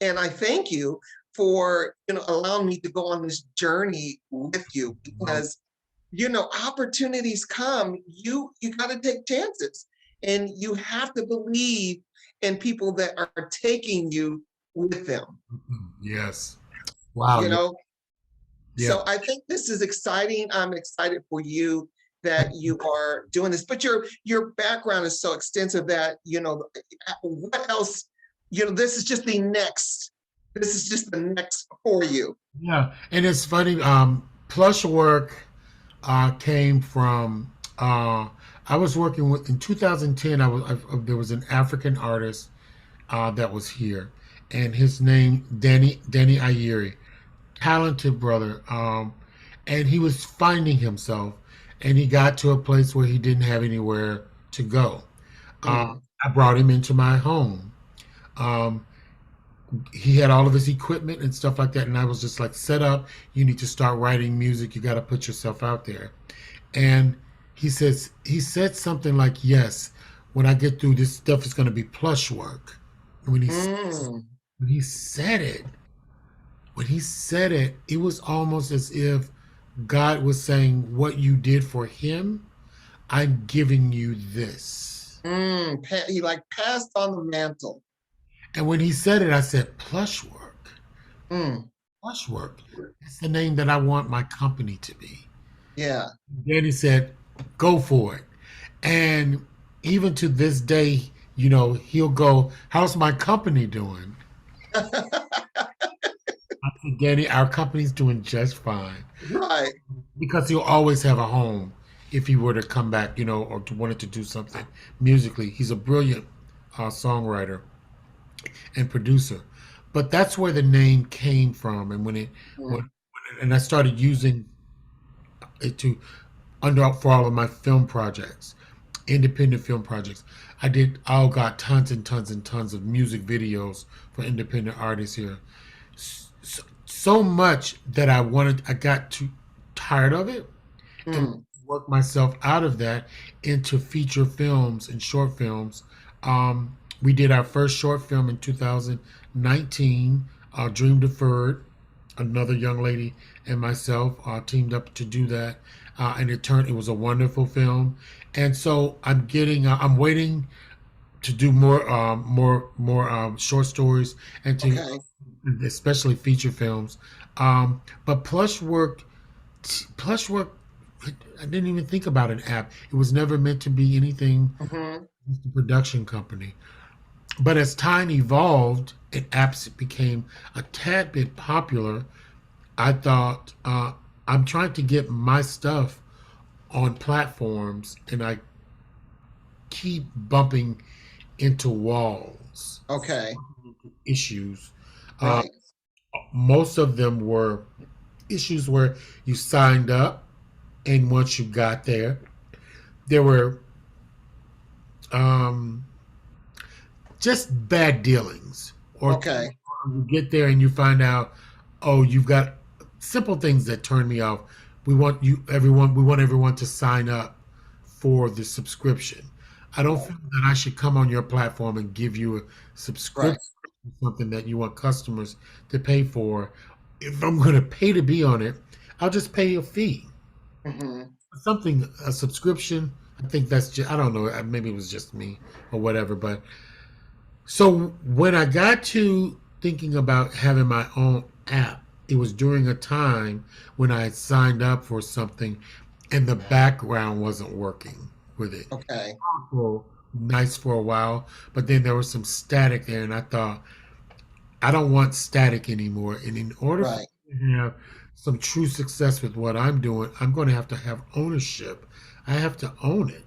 and I thank you for allowing me to go on this journey with you, because opportunities come, you got to take chances, and you have to believe in people that are taking you with them. Yes. Wow. Yeah. So I think this is exciting. I'm excited for you that you are doing this, but your background is so extensive that what else, this is just the next for you. Yeah, and it's funny. Plush Work came from. I was working with in 2010. There was an African artist that was here, and his name Danny Ayeri, talented brother. And he was finding himself, and he got to a place where he didn't have anywhere to go. I brought him into my home. He had all of his equipment and stuff like that, and I was just like, set up, you need to start writing music, you got to put yourself out there. And he said something like, yes, when I get through, this stuff is going to be plush work. When he said it, it was almost as if God was saying, what you did for him, I'm giving you this. He passed on the mantle. And when he said it, I said, plush work. Plush work. That's the name that I want my company to be. Yeah. Then he said, go for it. And even to this day, he'll go, how's my company doing? I said, Danny, our company's doing just fine. Right. Because he'll always have a home if he were to come back, or wanted to do something musically. He's a brilliant songwriter and producer, but that's where the name came from. And and I started using it for all of my film projects, independent film projects. I did, oh God, tons and tons and tons of music videos for independent artists here. So much that I got too tired of it and Mm. worked myself out of that into feature films and short films. We did our first short film in 2019, Dream Deferred. Another young lady and myself teamed up to do that, and it was a wonderful film. And so I'm waiting to do more short stories and to Okay. especially feature films. But plush work, I didn't even think about an app. It was never meant to be anything. Hmm. Just a production company. But as time evolved and apps became a tad bit popular, I thought I'm trying to get my stuff on platforms, and I keep bumping into walls, Okay. issues. Uh, Right. Most of them were issues where you signed up, and once you got there were um, just bad dealings, or Okay. you get there and you find out, oh, you've got simple things that turn me off. We want everyone to sign up for the subscription. I don't Right. feel that I should come on your platform and give you a Right. subscription to something that you want customers to pay for. If I'm going to pay to be on it, I'll just pay a fee. Hmm. Something, a subscription. I think that's just, I don't know, maybe it was just me or whatever. But so when I got to thinking about having my own app, it was during a time when I had signed up for something and the background wasn't working with it. Okay. Well, nice for a while, but then there was some static there, and I thought, I don't want static anymore. And in order for Right. me to have some true success with what I'm doing, I'm going to have ownership. I have to own it.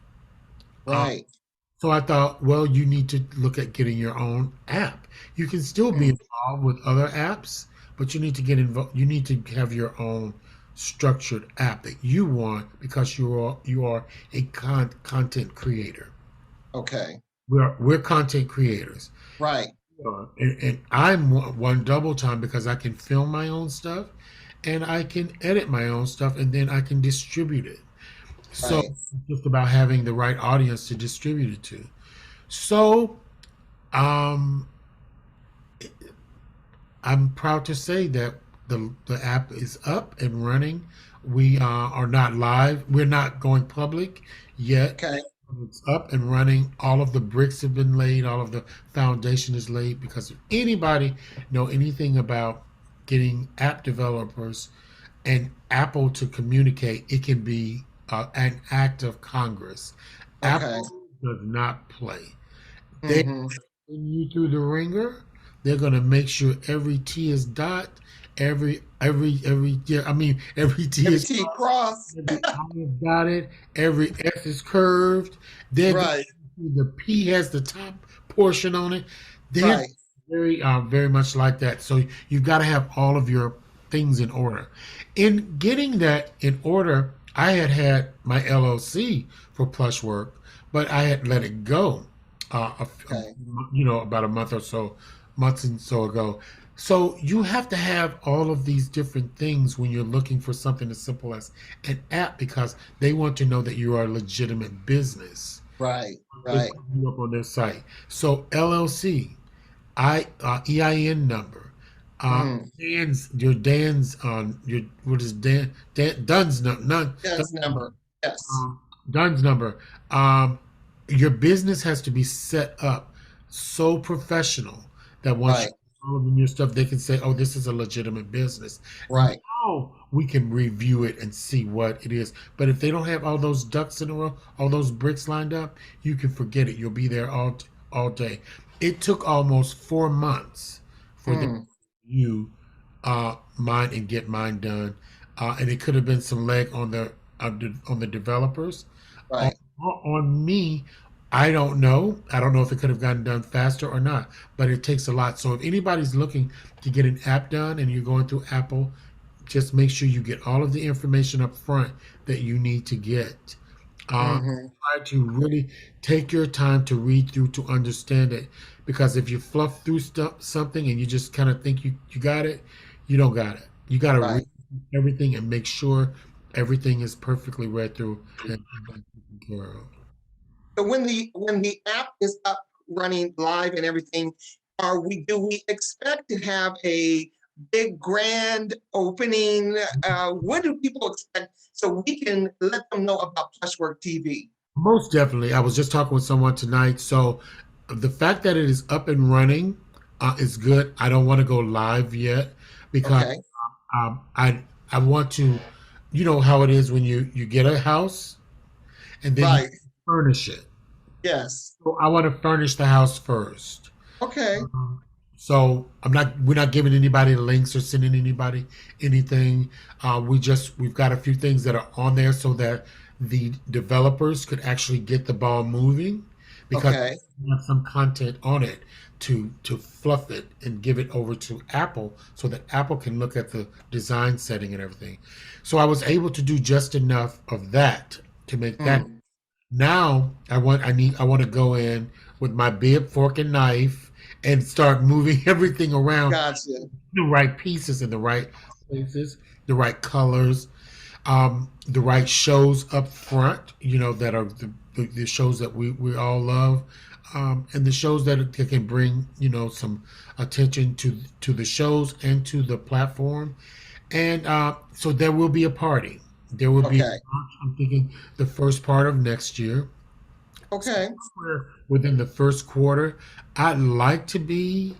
Uh, Right. so I thought, well, you need to look at getting your own app. You can still be Mm. involved with other apps, but you need to get involved. You need to have your own structured app that you want because you are a content creator. Okay. We're content creators. Right. And I'm one double time because I can film my own stuff and I can edit my own stuff and then I can distribute it. So Right. it's just about having the right audience to distribute it to. So um, I'm proud to say that the app is up and running. We are not live. We're not going public yet. Okay. It's up and running. All of the bricks have been laid. All of the foundation is laid. Because if anybody know anything about getting app developers and Apple to communicate, it can be an act of Congress. Okay. Apple does not play. They Hmm. send you through the ringer. They're gonna make sure every T is dot, every yeah. I mean every T Every is T cross. every I is dotted, every S is curved. They're Right. the P has the top portion on it. They're Right. very much like that. So you've got to have all of your things in order. In getting that in order, I had my LLC for plush work, but I had let it go. Okay. About a months and so ago. So you have to have all of these different things when you're looking for something as simple as an app because they want to know that you are a legitimate business. Right. They Right. put you up on their site. So LLC, EIN number, Mm. your what is Dunn's number, Yes. Number. Yes. um, Dunn's number. Um, your business has to be set up so professional that once you Right. all of your stuff, they can say, "Oh, this is a legitimate business." Right. Now we can review it and see what it is. But if they don't have all those ducks in a row, all those bricks lined up, you can forget it. You'll be there all day. It took almost 4 months for them Mm. to review mine and get mine done, and it could have been some leg on the developers. On, Right. on me, I don't know. I don't know if it could have gotten done faster or not, but it takes a lot. So if anybody's looking to get an app done and you're going through Apple, just make sure you get all of the information up front that you need to get. Hmm. Try to really take your time to read through to understand it. Because if you fluff through something and you just kind of think you got it, you don't got it. You got to read Right. everything and make sure everything is perfectly read through and taken care of. So when the app is up running live and everything, do we expect to have a big grand opening? What do people expect so we can let them know about Plushwork TV? Most definitely. I was just talking with someone tonight. So the fact that it is up and running is good. I don't want to go live yet because Okay. I want to, you know how it is when you get a house and then you Right. furnish it. Yes. So I want to furnish the house first. Okay. So we're not giving anybody links or sending anybody anything. We've got a few things that are on there so that the developers could actually get the ball moving because Okay. we have some content on it to fluff it and give it over to Apple so that Apple can look at the design setting and everything. So I was able to do just enough of that to make that. Mm. Now I want to go in with my bib, fork, and knife and start moving everything around Gotcha. the right pieces in the right places, the right colors, the right shows up front. You know that are the shows that we all love, and the shows that can bring some attention to the shows and to the platform. And so there will be a party. There will be. Okay. I'm thinking the first part of next year. Okay. Somewhere within the first quarter. I'd like to be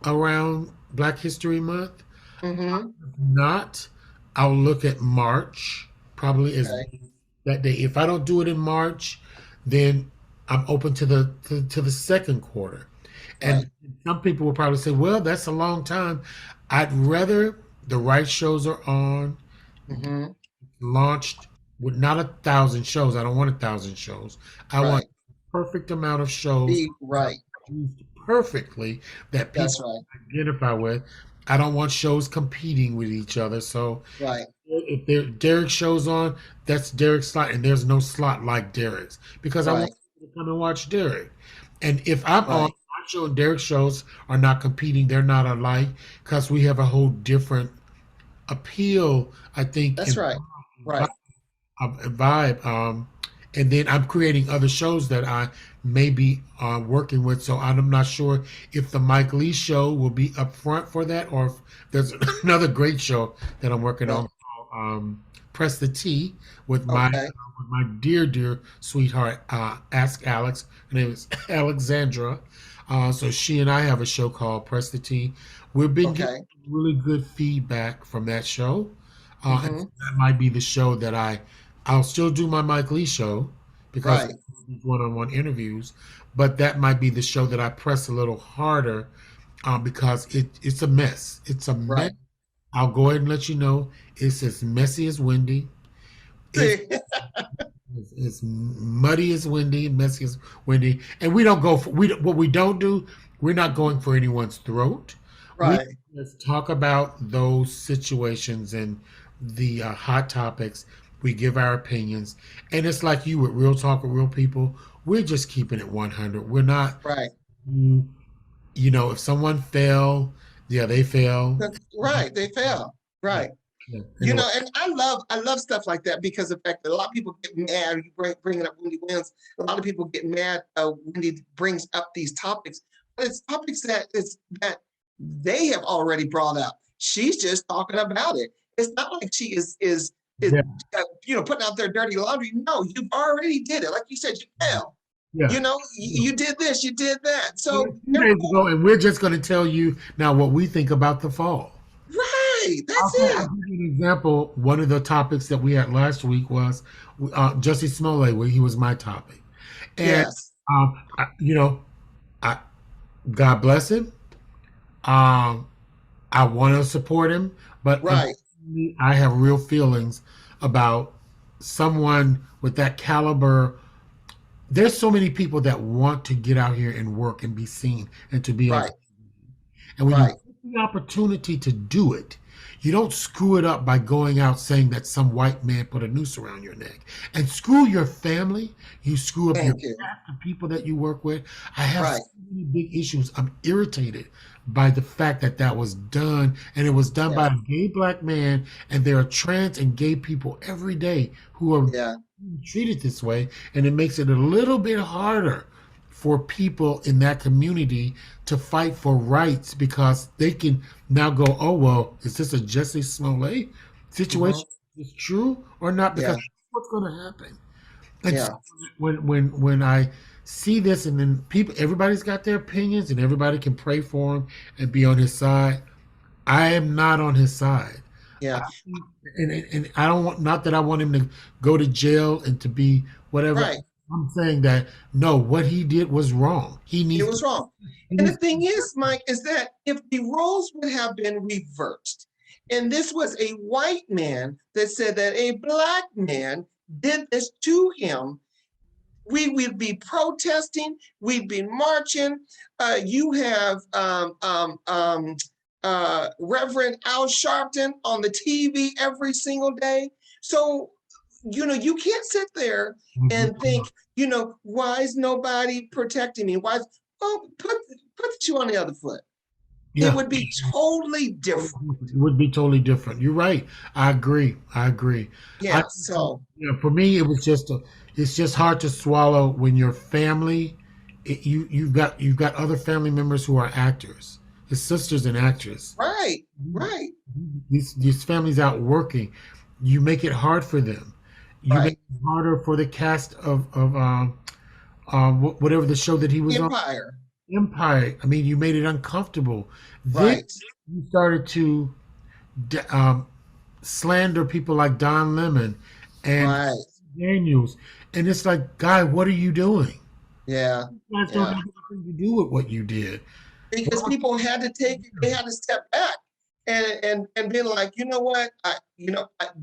around Black History Month. Mm-hmm. Not, I'll look at March probably as Okay. that day. If I don't do it in March, then I'm open to the second quarter. Right. And some people will probably say, "Well, that's a long time." I'd rather the right shows are on, Mm-hmm. launched with not 1,000 shows. I don't want 1,000 shows. I want Right. perfect amount of shows Be right. used perfectly that That's people right. identify with. I don't want shows competing with each other. So Right. if Derek shows on, that's Derek's slot, and there's no slot like Derek's because I want Right. people to come and watch Derek. And if I'm on, Right. my show and Derek's shows are not competing. They're not alike because we have a whole different appeal, I think, That's right. Right. vibe. And then I'm creating other shows that I may be working with. So I'm not sure if the Mike Lee show will be up front for that, or if there's another great show that I'm working Right. on called Press the T Okay. with my dear sweetheart, Ask Alex. Her name is Alexandra. So she and I have a show called Press the T. We've been getting Okay. really good feedback from that show. And Mm-hmm. that might be the show that I'll still do my Mike Lee show because Right. these one-on-one interviews, but that might be the show that I press a little harder because it's a mess. It's a mess. Right. I'll go ahead and let you know it's as messy as Wendy. It's, See. it's muddy as Wendy, messy as Wendy, and we don't go for what we don't do. We're not going for anyone's throat. We Right. just talk about those situations and the hot topics. We give our opinions, and it's like you with Real Talk with Real People. We're just keeping it 100. We're not, Right. mm, if someone fell, yeah, they fell. Right. They fail. Right. Yeah. You know, and I love stuff like that because of the fact that a lot of people get mad. You bringing up Wendy Williams. A lot of people get mad when he brings up these topics, but it's topics that they have already brought up. She's just talking about it. It's not like she is Yeah. putting out their dirty laundry. No, you've already did it. Like you said, you fell. Yeah. You did this, you did that. So 2 days ago, and we're just going to tell you now what we think about the fall. right, that's I'll it. give you an example. One of the topics that we had last week was Jussie Smollett, where he was my topic. And, Yes. I, God bless him. I want to support him, but Right. I have real feelings about someone with that caliber. There's so many people that want to get out here and work and be seen and to be on. Right. And when you Right. get the opportunity to do it, You don't screw it up by going out saying that some white man put a noose around your neck. And screw your family. You screw up Thank you. the people that you work with. I have Right. so many big issues. I'm irritated by the fact that that was done, and it was done by Yeah. a gay black man. And there are trans and gay people every day who are Yeah. treated this way, and it makes it a little bit harder for people in that community to fight for rights because they can now go, oh well, is this a Jesse Smollett situation? Is true or not? Yeah. Because what's going to happen? And Yeah. so when I see this, and then people, everybody's got their opinions, and everybody can pray for him and be on his side. I am not on his side. Yeah. And I don't want, not that I want him to go to jail and to be whatever. Right. I'm saying that no, what he did was wrong. He needs. It was wrong. he And the needs- thing is, Mike, is that if the roles would have been reversed, and this was a white man that said that a black man did this to him, we would be protesting, we'd be marching. You have Reverend Al Sharpton on the TV every single day. So, you can't sit there and think, why is nobody protecting me? Why? Oh, put the shoe on the other foot. Yeah. It would be totally different. It would be totally different. You're right. I agree. Yeah. So For me, it's just hard to swallow when your family, you've got other family members who are actors, his sisters and actors. right. These families out working, you make it hard for them. You Right. make it harder for the cast of whatever the show that he was on. Empire. Empire. I mean, you made it uncomfortable. Right. Then you started to slander people like Don Lemon and Right. Daniels, and it's like, guy, what are you doing? Yeah. You guys don't Yeah. have anything to do with what you did. Because people had to step back and be like, you know what,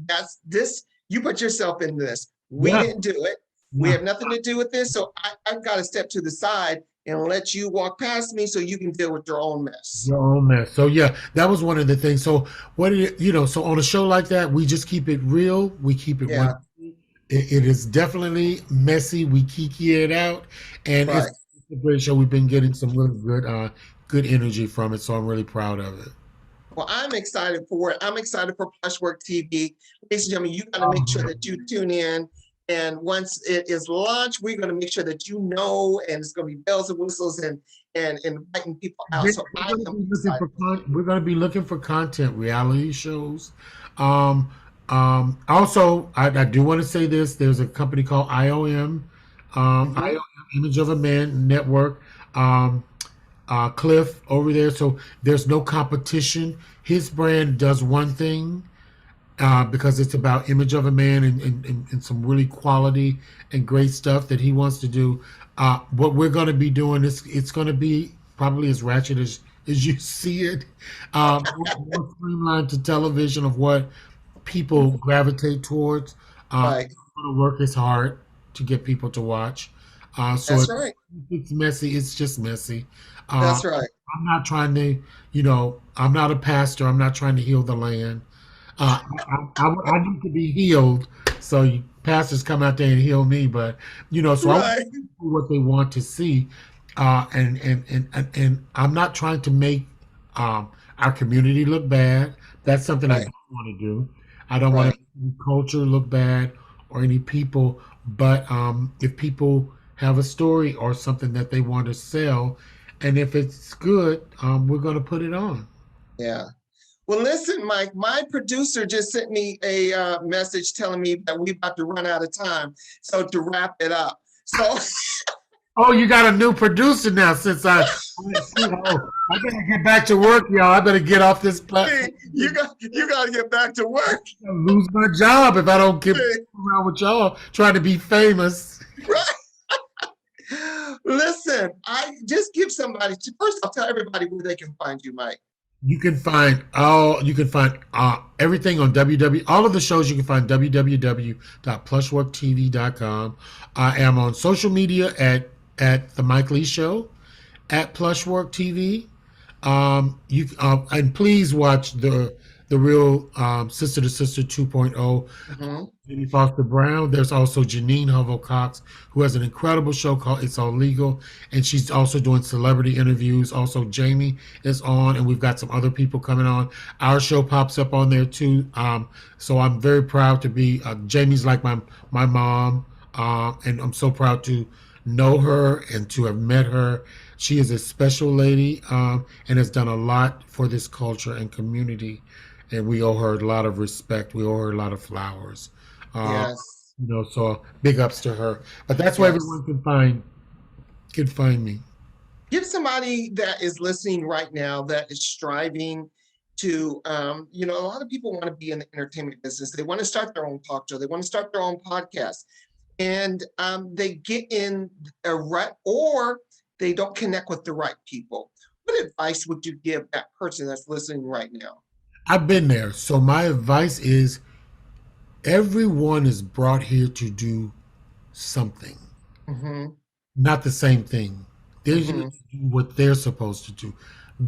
that's this. You put yourself in this. We Yeah. didn't do it. We Yeah. have nothing to do with this. So I've got to step to the side and let you walk past me so you can deal with your own mess. Your own mess. So yeah, that was one of the things. So so on a show like that, we just keep it real. We keep it Yeah. one. It is definitely messy. We kiki it out, and Right. it's a great show. We've been getting some really good energy from it, so I'm really proud of it. Well, I'm excited for it. I'm excited for Plushwork TV. Ladies and gentlemen, you got to make sure that you tune in. And once it is launched, we're going to make sure that and it's going to be bells and whistles and inviting people out. So I am excited. We're going to be looking for content, reality shows. Also, I do want to say this. There's a company called IOM, IOM Image of a Man Network. Cliff over there. So there's no competition. His brand does one thing because it's about image of a man and some really quality and great stuff that he wants to do. What we're going to be doing is it's going to be probably as ratchet as you see it. More streamlined to television of what people gravitate towards. Right. We're going to work as hard to get people to watch. So That's if right. it's messy, it's just messy. That's right. I'm not trying to, I'm not a pastor. I'm not trying to heal the land. I need to be healed. So pastors come out there and heal me, but so I Right. do what they want to see, and I'm not trying to make our community look bad. That's something I Right. don't want to do. I don't want to make culture look bad or any people. But if people have a story or something that they want to sell, and if it's good, we're going to put it on. Yeah. Well, listen, Mike, my producer just sent me a message telling me that we're about to run out of time. So to wrap it up. So Oh, you got a new producer now since I better get back to work, y'all. I better get off this platform. you got to get back to work. I'll lose my job if I don't get around with y'all trying to be famous. Right. Listen, I just give somebody first I'll tell everybody where they can find you, Mike. You can find everything on all of the shows you can find www.plushworktv.com. I am on social media at the Mike Lee Show, at Plushwork TV. And please watch the The Real Sister to Sister 2.0, Mm-hmm. Jamie Foster Brown. There's also Janine Hovel Cox, who has an incredible show called It's All Legal, and she's also doing celebrity interviews. Also, Jamie is on, and we've got some other people coming on. Our show pops up on there too. So I'm very proud to be. Jamie's like my mom, and I'm so proud to know her and to have met her. She is a special lady, and has done a lot for this culture and community, and we owe her a lot of respect. We owe her a lot of flowers. Uh, Yes. so big ups to her. But that's where Yes. everyone can find me. Give somebody that is listening right now that is striving to, a lot of people want to be in the entertainment business. They want to start their own talk show. They want to start their own podcast. And they get in a rut, or they don't connect with the right people. What advice would you give that person that's listening right now? I've been there. So my advice is everyone is brought here to do something, Mm-hmm. not the same thing. They're here Mm-hmm. to do what they're supposed to do.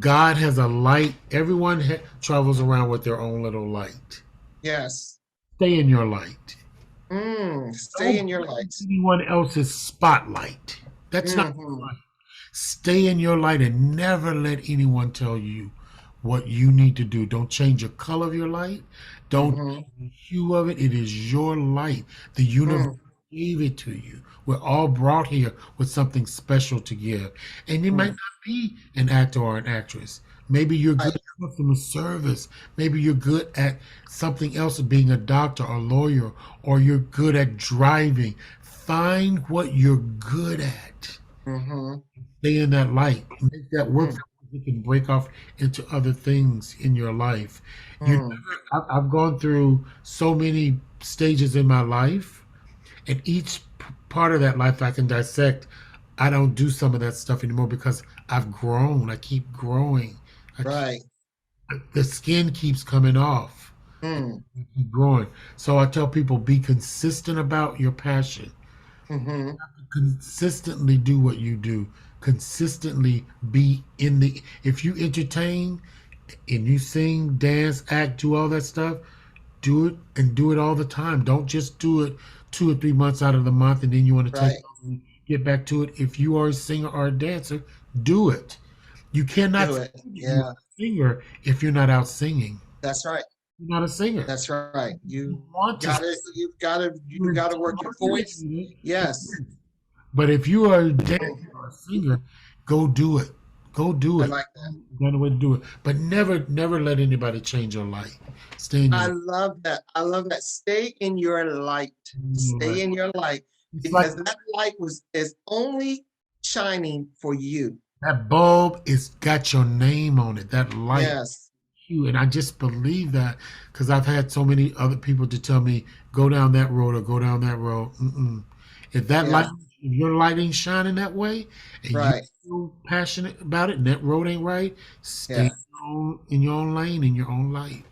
God has a light. Everyone travels around with their own little light. Yes. Stay in your light. Stay in Don't your be lights. anyone else's spotlight. That's not your Mm-hmm. light. Stay in your light and never let anyone tell you what you need to do. Don't change the color of your light. Don't Mm-hmm. change the hue of it. It is your light. The universe gave it to you. We're all brought here with something special to give. And you might Mm-hmm. not be an actor or an actress. Maybe you're good at customer service. Maybe you're good at something else, being a doctor or lawyer, or you're good at driving. Find what you're good at. Mm-hmm. Stay in that light. Make that work. You can break off into other things in your life. You, Mm-hmm. I've gone through so many stages in my life, and each part of that life I can dissect. I don't do some of that stuff anymore because I've grown. I keep growing. Right. The skin keeps coming off. Mm. Keep growing. So I tell people, be consistent about your passion. Mm-hmm. Consistently do what you do. Consistently be in the. If you entertain and you sing, dance, act, do all that stuff, do it and do it all the time. Don't just do it 2 or 3 months out of the month and then you want to take Right. off and get back to it. If you are a singer or a dancer, do it. You cannot Do say it. you're Yeah. a singer if you're not out singing. That's right. You're not a singer. That's right. You want to You gotta work your voice. Yes. but if you are a dancer Mm. or a singer, go do it. Go do I it. like that. Find a way to do it. But never let anybody change your life. Stay in I your love that. I love that. Stay in your light. Stay life. in your light, It's like because that light is only shining for you. that bulb is got your name on it. That light. Yes. You. And I just believe that because I've had so many other people to tell me, go down that road or go down that road. Mm-mm. If that light, Yeah. if your light ain't shining that way, and Right. you're so passionate about it, and that road ain't right, stay Yeah. in your own lane, in your own light.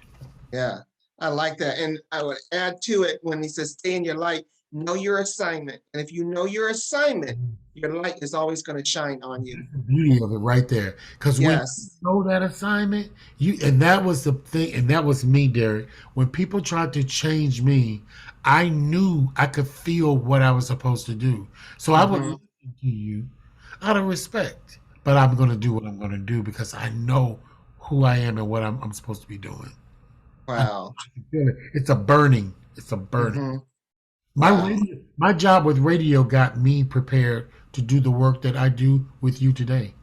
Yeah. I like that. And I would add to it when he says stay in your light, know your assignment. And if you know your assignment, your light is always going to shine on you. That's the beauty of it right there. Because when Yes. you know that assignment, and that was the thing, and that was me, Derek. When people tried to change me, I knew I could feel what I was supposed to do. So I would Mhm. listen to you out of respect. But I'm going to do what I'm going to do because I know who I am and what I'm supposed to be doing. Wow. I can feel it. It's a burning. It's a burning. Mhm. My Wow. my job with radio got me prepared to do the work that I do with you today.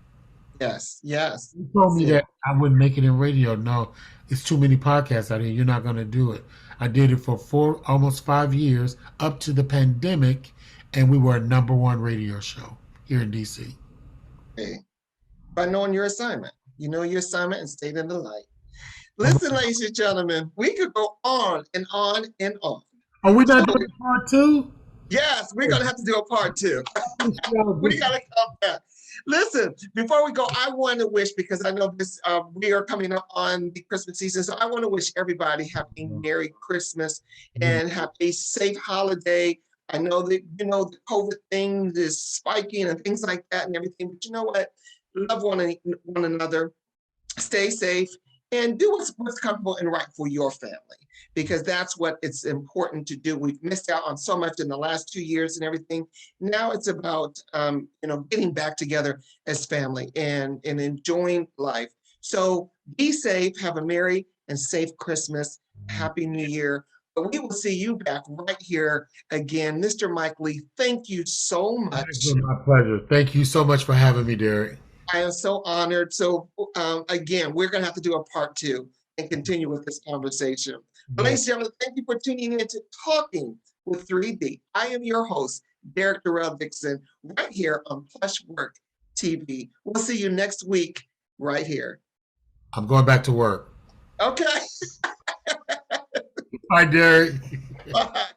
Yes. Yes. You told me See, that I wouldn't make it in radio. No, it's too many podcasts out here. You're not going to do it. I did it for almost 5 years up to the pandemic, and we were a #1 radio show here in DC. hey, by knowing your assignment, you know your assignment and stayed in the light. Listen, ladies and gentlemen, we could go on and on and on. Are we not So, doing part two? yes, we're gonna have to do a part 2. We gotta come back. Listen, before we go, I want to wish, because I know this we are coming up on the Christmas season, so I want to wish everybody have a Merry Christmas and have a safe holiday. I know that the COVID thing is spiking and things like that and everything, but you know what? Love one another, stay safe, and do what's comfortable and right for your family, because that's what it's important to do. We've missed out on so much in the last 2 years and everything. Now it's about getting back together as family and enjoying life. So be safe, have a merry and safe Christmas, Happy New Year. But we will see you back right here again. Mr. Mike Lee, thank you so much. It's been my pleasure. Thank you so much for having me, Derek. I am so honored. So again, we're going to have to do a part 2 and continue with this conversation. But ladies and gentlemen, thank you for tuning in to Talking with 3D. I am your host, Derek Darrell Dixon, right here on Plush Work TV. We'll see you next week right here. I'm going back to work. Okay. Bye, Derek. Bye.